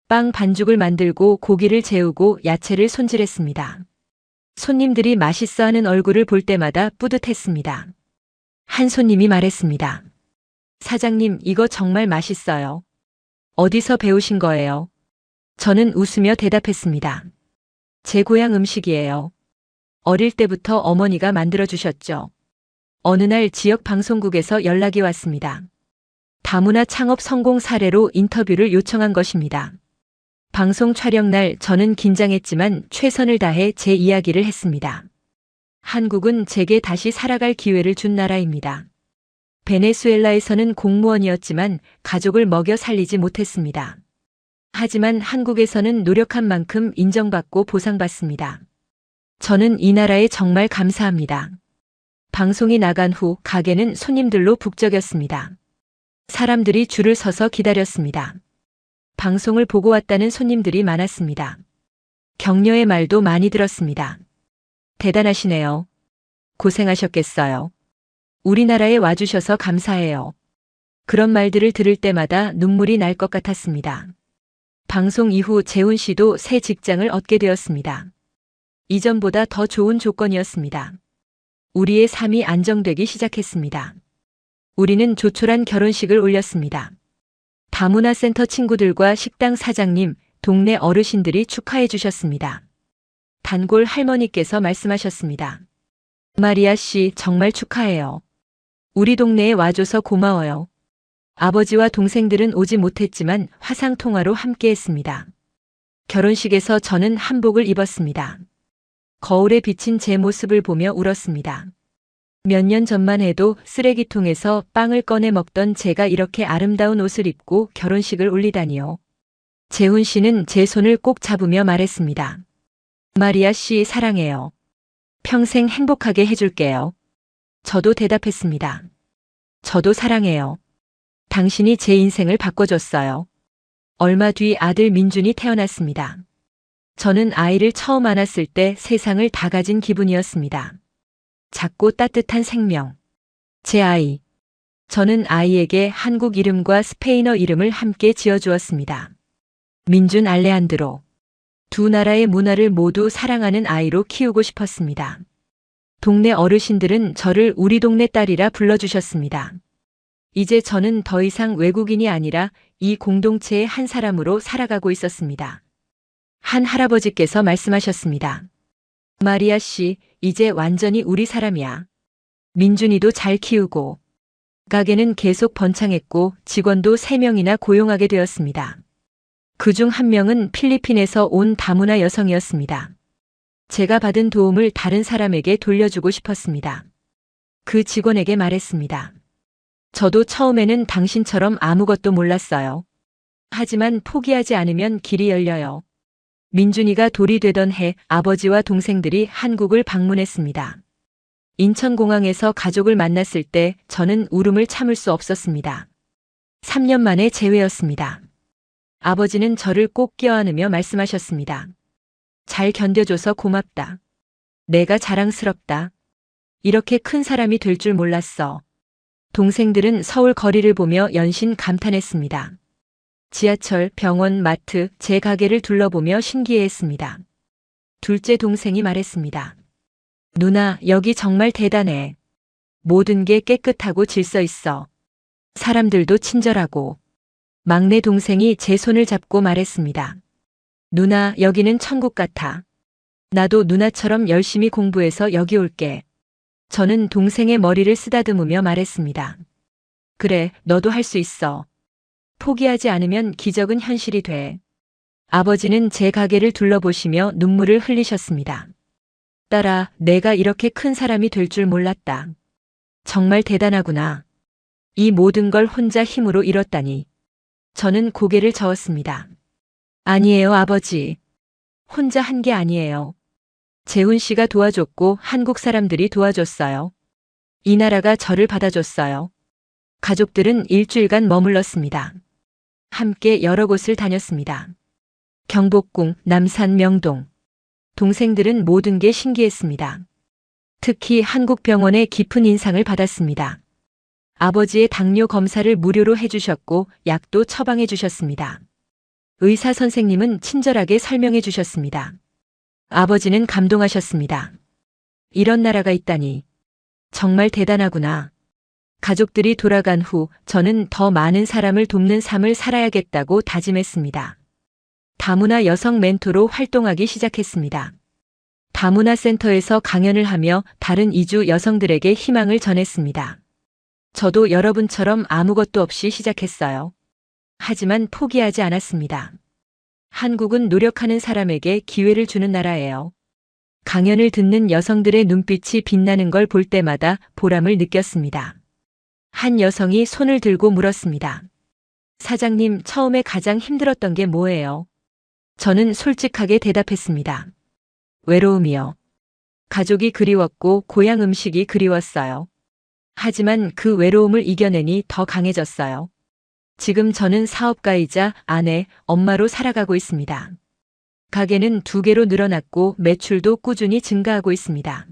[SPEAKER 1] 빵 반죽을 만들고 고기를 재우고 야채를 손질했습니다. 손님들이 맛있어하는 얼굴을 볼 때마다 뿌듯했습니다. 한 손님이 말했습니다. 사장님, 이거 정말 맛있어요. 어디서 배우신 거예요? 저는 웃으며 대답했습니다. 제 고향 음식이에요. 어릴 때부터 어머니가 만들어주셨죠. 어느 날 지역 방송국에서 연락이 왔습니다. 다문화 창업 성공 사례로 인터뷰를 요청한 것입니다. 방송 촬영 날 저는 긴장했지만 최선을 다해 제 이야기를 했습니다. 한국은 제게 다시 살아갈 기회를 준 나라입니다. 베네수엘라에서는 공무원이었지만 가족을 먹여 살리지 못했습니다. 하지만 한국에서는 노력한 만큼 인정받고 보상받습니다. 저는 이 나라에 정말 감사합니다. 방송이 나간 후 가게는 손님들로 북적였습니다. 사람들이 줄을 서서 기다렸습니다. 방송을 보고 왔다는 손님들이 많았습니다. 격려의 말도 많이 들었습니다. 대단하시네요. 고생하셨겠어요. 우리나라에 와주셔서 감사해요. 그런 말들을 들을 때마다 눈물이 날 것 같았습니다. 방송 이후 재훈 씨도 새 직장을 얻게 되었습니다. 이전보다 더 좋은 조건이었습니다. 우리의 삶이 안정되기 시작했습니다. 우리는 조촐한 결혼식을 올렸습니다. 다문화센터 친구들과 식당 사장님, 동네 어르신들이 축하해 주셨습니다. 단골 할머니께서 말씀하셨습니다. 마리아 씨 정말 축하해요. 우리 동네에 와줘서 고마워요. 아버지와 동생들은 오지 못했지만 화상통화로 함께했습니다. 결혼식에서 저는 한복을 입었습니다. 거울에 비친 제 모습을 보며 울었습니다. 몇 년 전만 해도 쓰레기통에서 빵을 꺼내 먹던 제가 이렇게 아름다운 옷을 입고 결혼식을 올리다니요. 재훈 씨는 제 손을 꼭 잡으며 말했습니다. 마리아 씨 사랑해요. 평생 행복하게 해줄게요. 저도 대답했습니다. 저도 사랑해요. 당신이 제 인생을 바꿔줬어요. 얼마 뒤 아들 민준이 태어났습니다. 저는 아이를 처음 안았을 때 세상을 다 가진 기분이었습니다. 작고 따뜻한 생명. 제 아이. 저는 아이에게 한국 이름과 스페인어 이름을 함께 지어주었습니다. 민준 알레한드로. 두 나라의 문화를 모두 사랑하는 아이로 키우고 싶었습니다. 동네 어르신들은 저를 우리 동네 딸이라 불러주셨습니다. 이제 저는 더 이상 외국인이 아니라 이 공동체의 한 사람으로 살아가고 있었습니다. 한 할아버지께서 말씀하셨습니다. 마리아 씨, 이제 완전히 우리 사람이야. 민준이도 잘 키우고. 가게는 계속 번창했고 직원도 3명이나 고용하게 되었습니다. 그중 한 명은 필리핀에서 온 다문화 여성이었습니다. 제가 받은 도움을 다른 사람에게 돌려주고 싶었습니다. 그 직원에게 말했습니다. 저도 처음에는 당신처럼 아무것도 몰랐어요. 하지만 포기하지 않으면 길이 열려요. 민준이가 돌이 되던 해 아버지와 동생들이 한국을 방문했습니다. 인천공항에서 가족을 만났을 때 저는 울음을 참을 수 없었습니다. 3년 만에 재회였습니다. 아버지는 저를 꼭 껴안으며 말씀하셨습니다. 잘 견뎌줘서 고맙다. 내가 자랑스럽다. 이렇게 큰 사람이 될 줄 몰랐어. 동생들은 서울 거리를 보며 연신 감탄했습니다. 지하철, 병원, 마트, 제 가게를 둘러보며 신기해했습니다. 둘째 동생이 말했습니다. 누나, 여기 정말 대단해. 모든 게 깨끗하고 질서 있어. 사람들도 친절하고. 막내 동생이 제 손을 잡고 말했습니다. 누나, 여기는 천국 같아. 나도 누나처럼 열심히 공부해서 여기 올게. 저는 동생의 머리를 쓰다듬으며 말했습니다. 그래, 너도 할 수 있어. 포기하지 않으면 기적은 현실이 돼. 아버지는 제 가게를 둘러보시며 눈물을 흘리셨습니다. 딸아, 내가 이렇게 큰 사람이 될 줄 몰랐다. 정말 대단하구나. 이 모든 걸 혼자 힘으로 이뤘다니. 저는 고개를 저었습니다. 아니에요, 아버지. 혼자 한 게 아니에요. 재훈 씨가 도와줬고 한국 사람들이 도와줬어요. 이 나라가 저를 받아줬어요. 가족들은 일주일간 머물렀습니다. 함께 여러 곳을 다녔습니다. 경복궁, 남산, 명동. 동생들은 모든 게 신기했습니다. 특히 한국 병원의 깊은 인상을 받았습니다. 아버지의 당뇨 검사를 무료로 해주셨고 약도 처방해 주셨습니다. 의사 선생님은 친절하게 설명해 주셨습니다. 아버지는 감동하셨습니다. 이런 나라가 있다니. 정말 대단하구나. 가족들이 돌아간 후 저는 더 많은 사람을 돕는 삶을 살아야겠다고 다짐했습니다. 다문화 여성 멘토로 활동하기 시작했습니다. 다문화 센터에서 강연을 하며 다른 이주 여성들에게 희망을 전했습니다. 저도 여러분처럼 아무것도 없이 시작했어요. 하지만 포기하지 않았습니다. 한국은 노력하는 사람에게 기회를 주는 나라예요. 강연을 듣는 여성들의 눈빛이 빛나는 걸 볼 때마다 보람을 느꼈습니다. 한 여성이 손을 들고 물었습니다. 사장님, 처음에 가장 힘들었던 게 뭐예요? 저는 솔직하게 대답했습니다. 외로움이요. 가족이 그리웠고 고향 음식이 그리웠어요. 하지만 그 외로움을 이겨내니 더 강해졌어요. 지금 저는 사업가이자 아내, 엄마로 살아가고 있습니다. 가게는 2개로 늘어났고 매출도 꾸준히 증가하고 있습니다.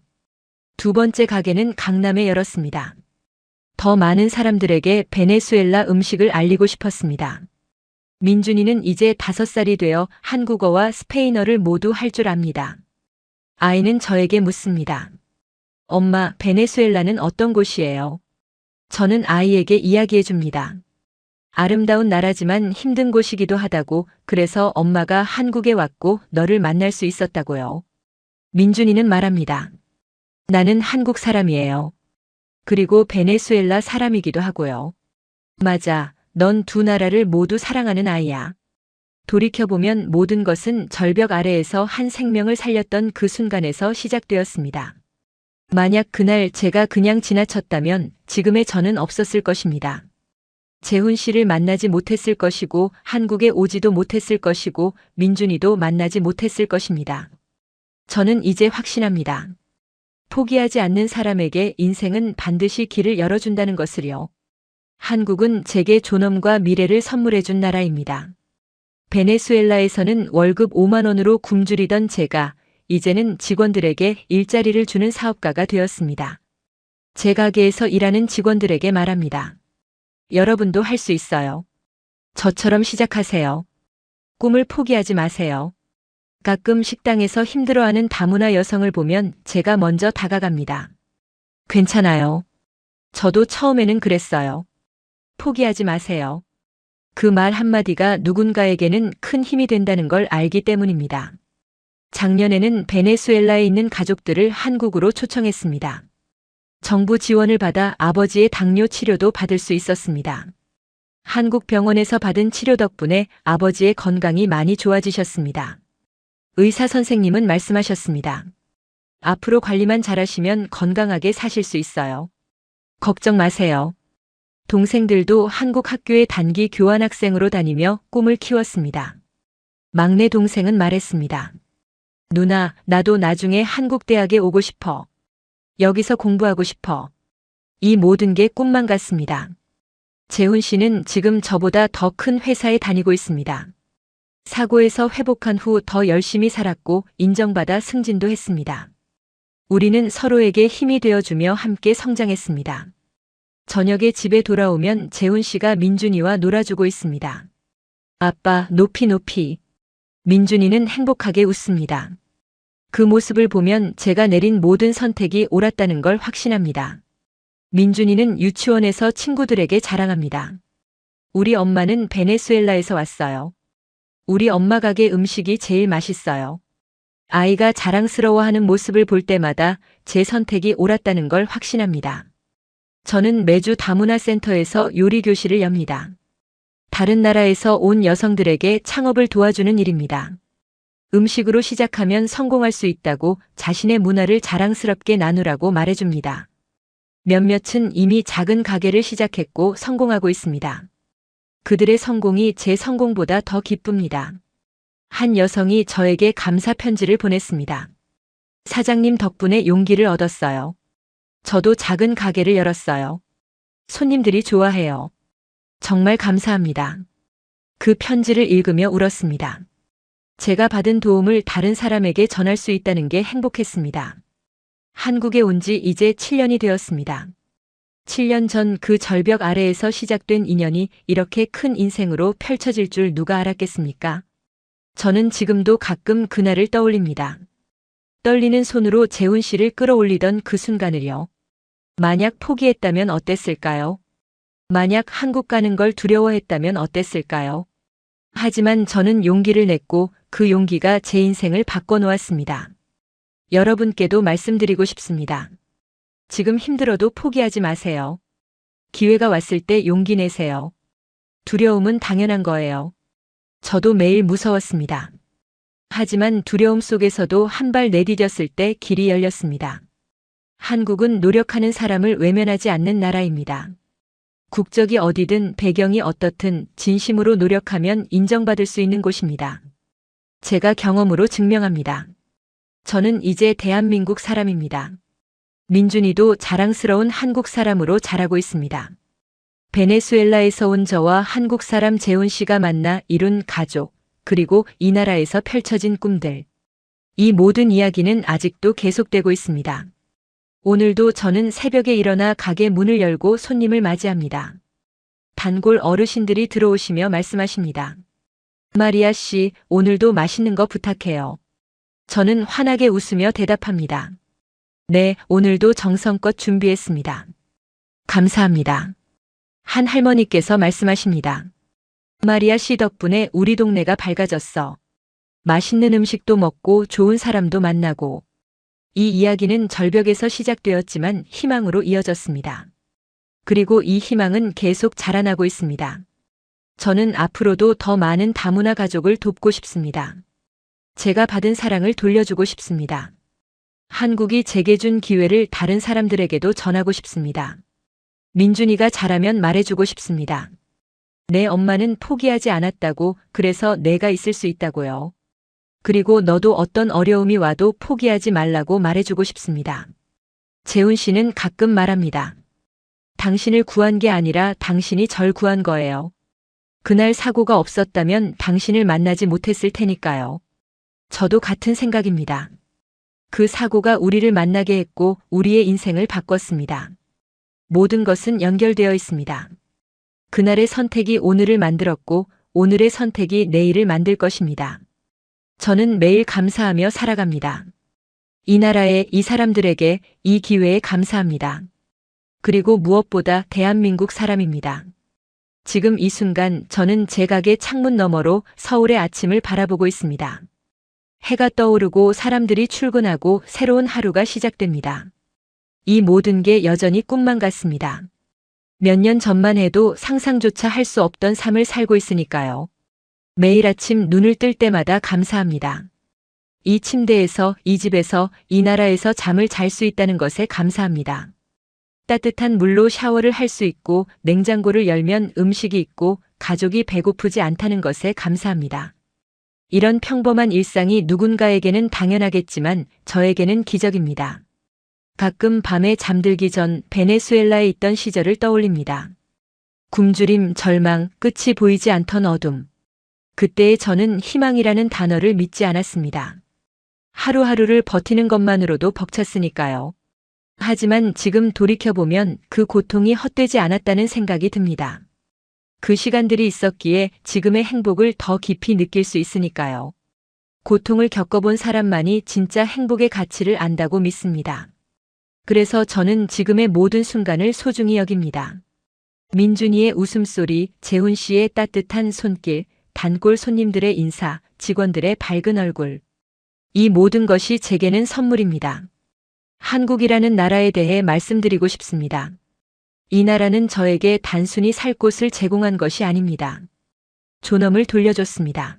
[SPEAKER 1] 2번째 가게는 강남에 열었습니다. 더 많은 사람들에게 베네수엘라 음식을 알리고 싶었습니다. 민준이는 이제 5살이 되어 한국어와 스페인어를 모두 할 줄 압니다. 아이는 저에게 묻습니다. 엄마, 베네수엘라는 어떤 곳이에요? 저는 아이에게 이야기해 줍니다. 아름다운 나라지만 힘든 곳이기도 하다고, 그래서 엄마가 한국에 왔고 너를 만날 수 있었다고요. 민준이는 말합니다. 나는 한국 사람이에요. 그리고 베네수엘라 사람이기도 하고요. 맞아, 넌 2 나라를 모두 사랑하는 아이야. 돌이켜보면 모든 것은 절벽 아래에서 한 생명을 살렸던 그 순간에서 시작되었습니다. 만약 그날 제가 그냥 지나쳤다면 지금의 저는 없었을 것입니다. 재훈 씨를 만나지 못했을 것이고 한국에 오지도 못했을 것이고 민준이도 만나지 못했을 것입니다. 저는 이제 확신합니다. 포기하지 않는 사람에게 인생은 반드시 길을 열어준다는 것을요. 한국은 제게 존엄과 미래를 선물해준 나라입니다. 베네수엘라에서는 월급 5만 원으로 굶주리던 제가 이제는 직원들에게 일자리를 주는 사업가가 되었습니다. 제 가게에서 일하는 직원들에게 말합니다. 여러분도 할 수 있어요. 저처럼 시작하세요. 꿈을 포기하지 마세요. 가끔 식당에서 힘들어하는 다문화 여성을 보면 제가 먼저 다가갑니다. 괜찮아요. 저도 처음에는 그랬어요. 포기하지 마세요. 그 말 한마디가 누군가에게는 큰 힘이 된다는 걸 알기 때문입니다. 작년에는 베네수엘라에 있는 가족들을 한국으로 초청했습니다. 정부 지원을 받아 아버지의 당뇨 치료도 받을 수 있었습니다. 한국 병원에서 받은 치료 덕분에 아버지의 건강이 많이 좋아지셨습니다. 의사 선생님은 말씀하셨습니다. 앞으로 관리만 잘하시면 건강하게 사실 수 있어요. 걱정 마세요. 동생들도 한국 학교에 단기 교환학생으로 다니며 꿈을 키웠습니다. 막내 동생은 말했습니다. 누나, 나도 나중에 한국 대학에 오고 싶어. 여기서 공부하고 싶어. 이 모든 게 꿈만 같습니다. 재훈 씨는 지금 저보다 더 큰 회사에 다니고 있습니다. 사고에서 회복한 후 더 열심히 살았고 인정받아 승진도 했습니다. 우리는 서로에게 힘이 되어주며 함께 성장했습니다. 저녁에 집에 돌아오면 재훈 씨가 민준이와 놀아주고 있습니다. 아빠, 높이 높이. 민준이는 행복하게 웃습니다. 그 모습을 보면 제가 내린 모든 선택이 옳았다는 걸 확신합니다. 민준이는 유치원에서 친구들에게 자랑합니다. 우리 엄마는 베네수엘라에서 왔어요. 우리 엄마 가게 음식이 제일 맛있어요. 아이가 자랑스러워하는 모습을 볼 때마다 제 선택이 옳았다는 걸 확신합니다. 저는 매주 다문화 센터에서 요리 교실을 엽니다. 다른 나라에서 온 여성들에게 창업을 도와주는 일입니다. 음식으로 시작하면 성공할 수 있다고 자신의 문화를 자랑스럽게 나누라고 말해줍니다. 몇몇은 이미 작은 가게를 시작했고 성공하고 있습니다. 그들의 성공이 제 성공보다 더 기쁩니다. 한 여성이 저에게 감사 편지를 보냈습니다. 사장님 덕분에 용기를 얻었어요. 저도 작은 가게를 열었어요. 손님들이 좋아해요. 정말 감사합니다. 그 편지를 읽으며 울었습니다. 제가 받은 도움을 다른 사람에게 전할 수 있다는 게 행복했습니다. 한국에 온 지 이제 7년이 되었습니다. 7년 전 그 절벽 아래에서 시작된 인연이 이렇게 큰 인생으로 펼쳐질 줄 누가 알았겠습니까? 저는 지금도 가끔 그날을 떠올립니다. 떨리는 손으로 재훈 씨를 끌어올리던 그 순간을요. 만약 포기했다면 어땠을까요? 만약 한국 가는 걸 두려워했다면 어땠을까요? 하지만 저는 용기를 냈고 그 용기가 제 인생을 바꿔놓았습니다. 여러분께도 말씀드리고 싶습니다. 지금 힘들어도 포기하지 마세요. 기회가 왔을 때 용기 내세요. 두려움은 당연한 거예요. 저도 매일 무서웠습니다. 하지만 두려움 속에서도 한 발 내디뎠을 때 길이 열렸습니다. 한국은 노력하는 사람을 외면하지 않는 나라입니다. 국적이 어디든 배경이 어떻든 진심으로 노력하면 인정받을 수 있는 곳입니다. 제가 경험으로 증명합니다. 저는 이제 대한민국 사람입니다. 민준이도 자랑스러운 한국 사람으로 자라고 있습니다. 베네수엘라에서 온 저와 한국 사람 재훈 씨가 만나 이룬 가족, 그리고 이 나라에서 펼쳐진 꿈들. 이 모든 이야기는 아직도 계속되고 있습니다. 오늘도 저는 새벽에 일어나 가게 문을 열고 손님을 맞이합니다. 단골 어르신들이 들어오시며 말씀하십니다. 마리아 씨, 오늘도 맛있는 거 부탁해요. 저는 환하게 웃으며 대답합니다. 네, 오늘도 정성껏 준비했습니다. 감사합니다. 한 할머니께서 말씀하십니다. 마리아 씨 덕분에 우리 동네가 밝아졌어. 맛있는 음식도 먹고 좋은 사람도 만나고. 이 이야기는 절벽에서 시작되었지만 희망으로 이어졌습니다. 그리고 이 희망은 계속 자라나고 있습니다. 저는 앞으로도 더 많은 다문화 가족을 돕고 싶습니다. 제가 받은 사랑을 돌려주고 싶습니다. 한국이 제게 준 기회를 다른 사람들에게도 전하고 싶습니다. 민준이가 잘하면 말해주고 싶습니다. 내 엄마는 포기하지 않았다고, 그래서 내가 있을 수 있다고요. 그리고 너도 어떤 어려움이 와도 포기하지 말라고 말해주고 싶습니다. 재훈 씨는 가끔 말합니다. 당신을 구한 게 아니라 당신이 절 구한 거예요. 그날 사고가 없었다면 당신을 만나지 못했을 테니까요. 저도 같은 생각입니다. 그 사고가 우리를 만나게 했고 우리의 인생을 바꿨습니다. 모든 것은 연결되어 있습니다. 그날의 선택이 오늘을 만들었고 오늘의 선택이 내일을 만들 것입니다. 저는 매일 감사하며 살아갑니다. 이 나라에, 이 사람들에게, 이 기회에 감사합니다. 그리고 무엇보다 대한민국 사람입니다. 지금 이 순간 저는 제 가게 창문 너머로 서울의 아침을 바라보고 있습니다. 해가 떠오르고 사람들이 출근하고 새로운 하루가 시작됩니다. 이 모든 게 여전히 꿈만 같습니다. 몇 년 전만 해도 상상조차 할 수 없던 삶을 살고 있으니까요. 매일 아침 눈을 뜰 때마다 감사합니다. 이 침대에서, 이 집에서, 이 나라에서 잠을 잘 수 있다는 것에 감사합니다. 따뜻한 물로 샤워를 할 수 있고 냉장고를 열면 음식이 있고 가족이 배고프지 않다는 것에 감사합니다. 이런 평범한 일상이 누군가에게는 당연하겠지만 저에게는 기적입니다. 가끔 밤에 잠들기 전 베네수엘라에 있던 시절을 떠올립니다. 굶주림, 절망, 끝이 보이지 않던 어둠. 그때의 저는 희망이라는 단어를 믿지 않았습니다. 하루하루를 버티는 것만으로도 벅찼으니까요. 하지만 지금 돌이켜보면 그 고통이 헛되지 않았다는 생각이 듭니다. 그 시간들이 있었기에 지금의 행복을 더 깊이 느낄 수 있으니까요. 고통을 겪어본 사람만이 진짜 행복의 가치를 안다고 믿습니다. 그래서 저는 지금의 모든 순간을 소중히 여깁니다. 민준이의 웃음소리, 재훈 씨의 따뜻한 손길, 단골 손님들의 인사, 직원들의 밝은 얼굴. 이 모든 것이 제게는 선물입니다. 한국이라는 나라에 대해 말씀드리고 싶습니다. 이 나라는 저에게 단순히 살 곳을 제공한 것이 아닙니다. 존엄을 돌려줬습니다.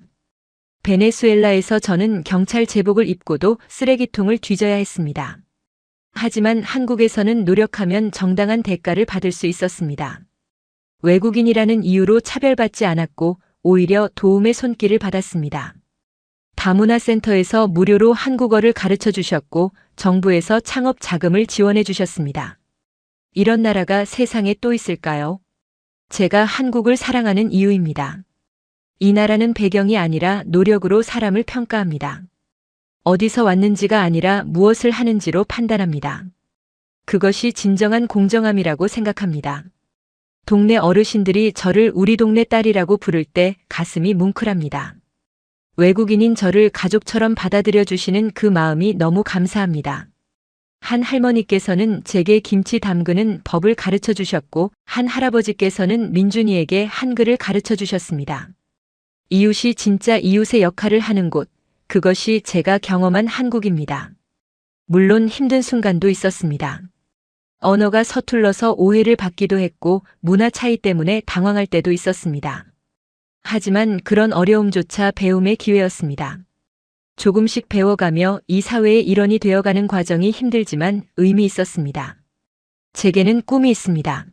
[SPEAKER 1] 베네수엘라에서 저는 경찰 제복을 입고도 쓰레기통을 뒤져야 했습니다. 하지만 한국에서는 노력하면 정당한 대가를 받을 수 있었습니다. 외국인이라는 이유로 차별받지 않았고 오히려 도움의 손길을 받았습니다. 다문화 센터에서 무료로 한국어를 가르쳐 주셨고 정부에서 창업 자금을 지원해 주셨습니다. 이런 나라가 세상에 또 있을까요? 제가 한국을 사랑하는 이유입니다. 이 나라는 배경이 아니라 노력으로 사람을 평가합니다. 어디서 왔는지가 아니라 무엇을 하는지로 판단합니다. 그것이 진정한 공정함이라고 생각합니다. 동네 어르신들이 저를 우리 동네 딸이라고 부를 때 가슴이 뭉클합니다. 외국인인 저를 가족처럼 받아들여 주시는 그 마음이 너무 감사합니다. 한 할머니께서는 제게 김치 담그는 법을 가르쳐 주셨고 한 할아버지께서는 민준이에게 한글을 가르쳐 주셨습니다. 이웃이 진짜 이웃의 역할을 하는 곳, 그것이 제가 경험한 한국입니다. 물론 힘든 순간도 있었습니다. 언어가 서툴러서 오해를 받기도 했고 문화 차이 때문에 당황할 때도 있었습니다. 하지만 그런 어려움조차 배움의 기회였습니다. 조금씩 배워가며 이 사회의 일원이 되어가는 과정이 힘들지만 의미 있었습니다. 제게는 꿈이 있습니다.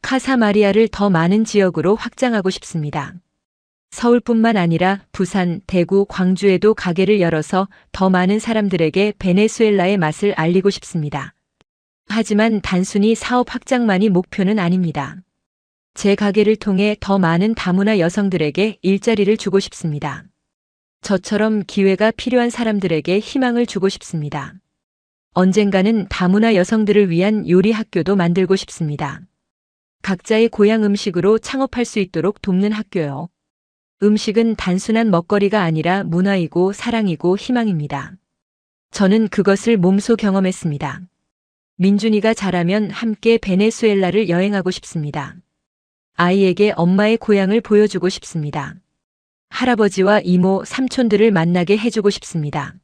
[SPEAKER 1] 카사 마리아를 더 많은 지역으로 확장하고 싶습니다. 서울뿐만 아니라 부산, 대구, 광주에도 가게를 열어서 더 많은 사람들에게 베네수엘라의 맛을 알리고 싶습니다. 하지만 단순히 사업 확장만이 목표는 아닙니다. 제 가게를 통해 더 많은 다문화 여성들에게 일자리를 주고 싶습니다. 저처럼 기회가 필요한 사람들에게 희망을 주고 싶습니다. 언젠가는 다문화 여성들을 위한 요리 학교도 만들고 싶습니다. 각자의 고향 음식으로 창업할 수 있도록 돕는 학교요. 음식은 단순한 먹거리가 아니라 문화이고 사랑이고 희망입니다. 저는 그것을 몸소 경험했습니다. 민준이가 자라면 함께 베네수엘라를 여행하고 싶습니다. 아이에게 엄마의 고향을 보여주고 싶습니다. 할아버지와 이모, 삼촌들을 만나게 해주고 싶습니다.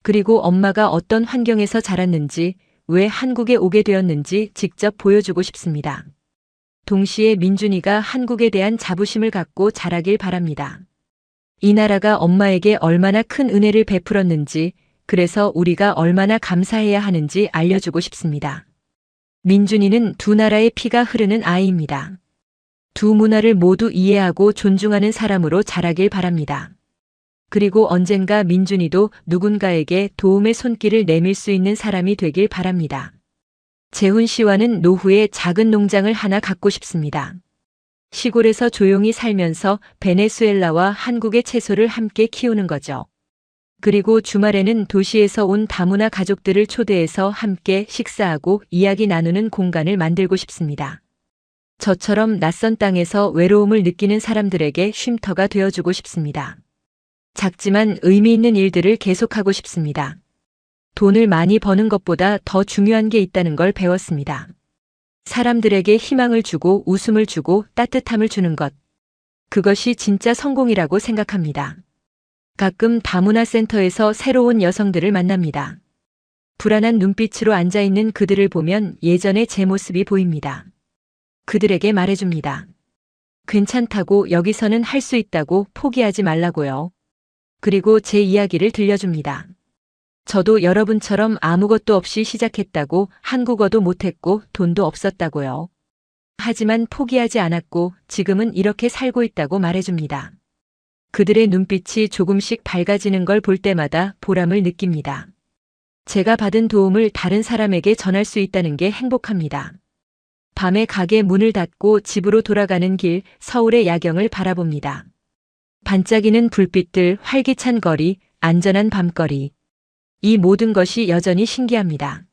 [SPEAKER 1] 그리고 엄마가 어떤 환경에서 자랐는지, 왜 한국에 오게 되었는지 직접 보여주고 싶습니다. 동시에 민준이가 한국에 대한 자부심을 갖고 자라길 바랍니다. 이 나라가 엄마에게 얼마나 큰 은혜를 베풀었는지, 그래서 우리가 얼마나 감사해야 하는지 알려주고 싶습니다. 민준이는 두 나라의 피가 흐르는 아이입니다. 두 문화를 모두 이해하고 존중하는 사람으로 자라길 바랍니다. 그리고 언젠가 민준이도 누군가에게 도움의 손길을 내밀 수 있는 사람이 되길 바랍니다. 재훈 씨와는 노후에 작은 농장을 하나 갖고 싶습니다. 시골에서 조용히 살면서 베네수엘라와 한국의 채소를 함께 키우는 거죠. 그리고 주말에는 도시에서 온 다문화 가족들을 초대해서 함께 식사하고 이야기 나누는 공간을 만들고 싶습니다. 저처럼 낯선 땅에서 외로움을 느끼는 사람들에게 쉼터가 되어주고 싶습니다. 작지만 의미 있는 일들을 계속하고 싶습니다. 돈을 많이 버는 것보다 더 중요한 게 있다는 걸 배웠습니다. 사람들에게 희망을 주고 웃음을 주고 따뜻함을 주는 것. 그것이 진짜 성공이라고 생각합니다. 가끔 다문화 센터에서 새로운 여성들을 만납니다. 불안한 눈빛으로 앉아있는 그들을 보면 예전의 제 모습이 보입니다. 그들에게 말해줍니다. 괜찮다고, 여기서는 할 수 있다고, 포기하지 말라고요. 그리고 제 이야기를 들려줍니다. 저도 여러분처럼 아무것도 없이 시작했다고, 한국어도 못했고 돈도 없었다고요. 하지만 포기하지 않았고 지금은 이렇게 살고 있다고 말해줍니다. 그들의 눈빛이 조금씩 밝아지는 걸 볼 때마다 보람을 느낍니다. 제가 받은 도움을 다른 사람에게 전할 수 있다는 게 행복합니다. 밤에 가게 문을 닫고 집으로 돌아가는 길, 서울의 야경을 바라봅니다. 반짝이는 불빛들, 활기찬 거리, 안전한 밤거리. 이 모든 것이 여전히 신기합니다.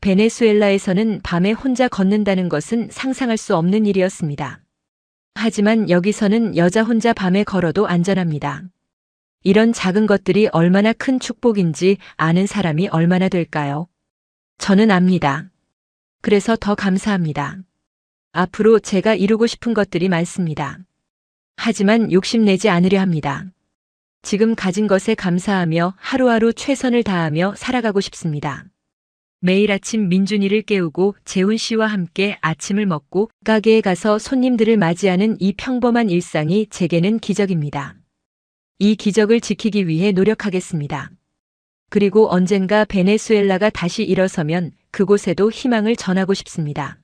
[SPEAKER 1] 베네수엘라에서는 밤에 혼자 걷는다는 것은 상상할 수 없는 일이었습니다. 하지만 여기서는 여자 혼자 밤에 걸어도 안전합니다. 이런 작은 것들이 얼마나 큰 축복인지 아는 사람이 얼마나 될까요? 저는 압니다. 그래서 더 감사합니다. 앞으로 제가 이루고 싶은 것들이 많습니다. 하지만 욕심내지 않으려 합니다. 지금 가진 것에 감사하며 하루하루 최선을 다하며 살아가고 싶습니다. 매일 아침 민준이를 깨우고 재훈 씨와 함께 아침을 먹고 가게에 가서 손님들을 맞이하는 이 평범한 일상이 제게는 기적입니다. 이 기적을 지키기 위해 노력하겠습니다. 그리고 언젠가 베네수엘라가 다시 일어서면 그곳에도 희망을 전하고 싶습니다.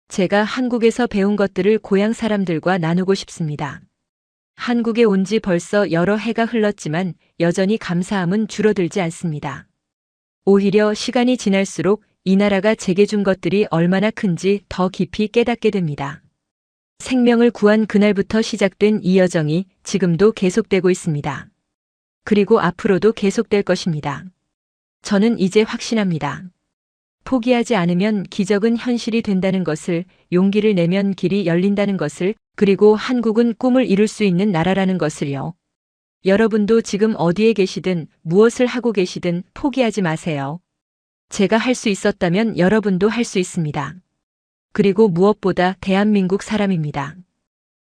[SPEAKER 1] 제가 한국에서 배운 것들을 고향 사람들과 나누고 싶습니다. 한국에 온 지 벌써 여러 해가 흘렀지만 여전히 감사함은 줄어들지 않습니다. 오히려 시간이 지날수록 이 나라가 제게 준 것들이 얼마나 큰지 더 깊이 깨닫게 됩니다. 생명을 구한 그날부터 시작된 이 여정이 지금도 계속되고 있습니다. 그리고 앞으로도 계속될 것입니다. 저는 이제 확신합니다. 포기하지 않으면 기적은 현실이 된다는 것을, 용기를 내면 길이 열린다는 것을, 그리고 한국은 꿈을 이룰 수 있는 나라라는 것을요. 여러분도 지금 어디에 계시든 무엇을 하고 계시든 포기하지 마세요. 제가 할 수 있었다면 여러분도 할 수 있습니다. 그리고 무엇보다 대한민국 사람입니다.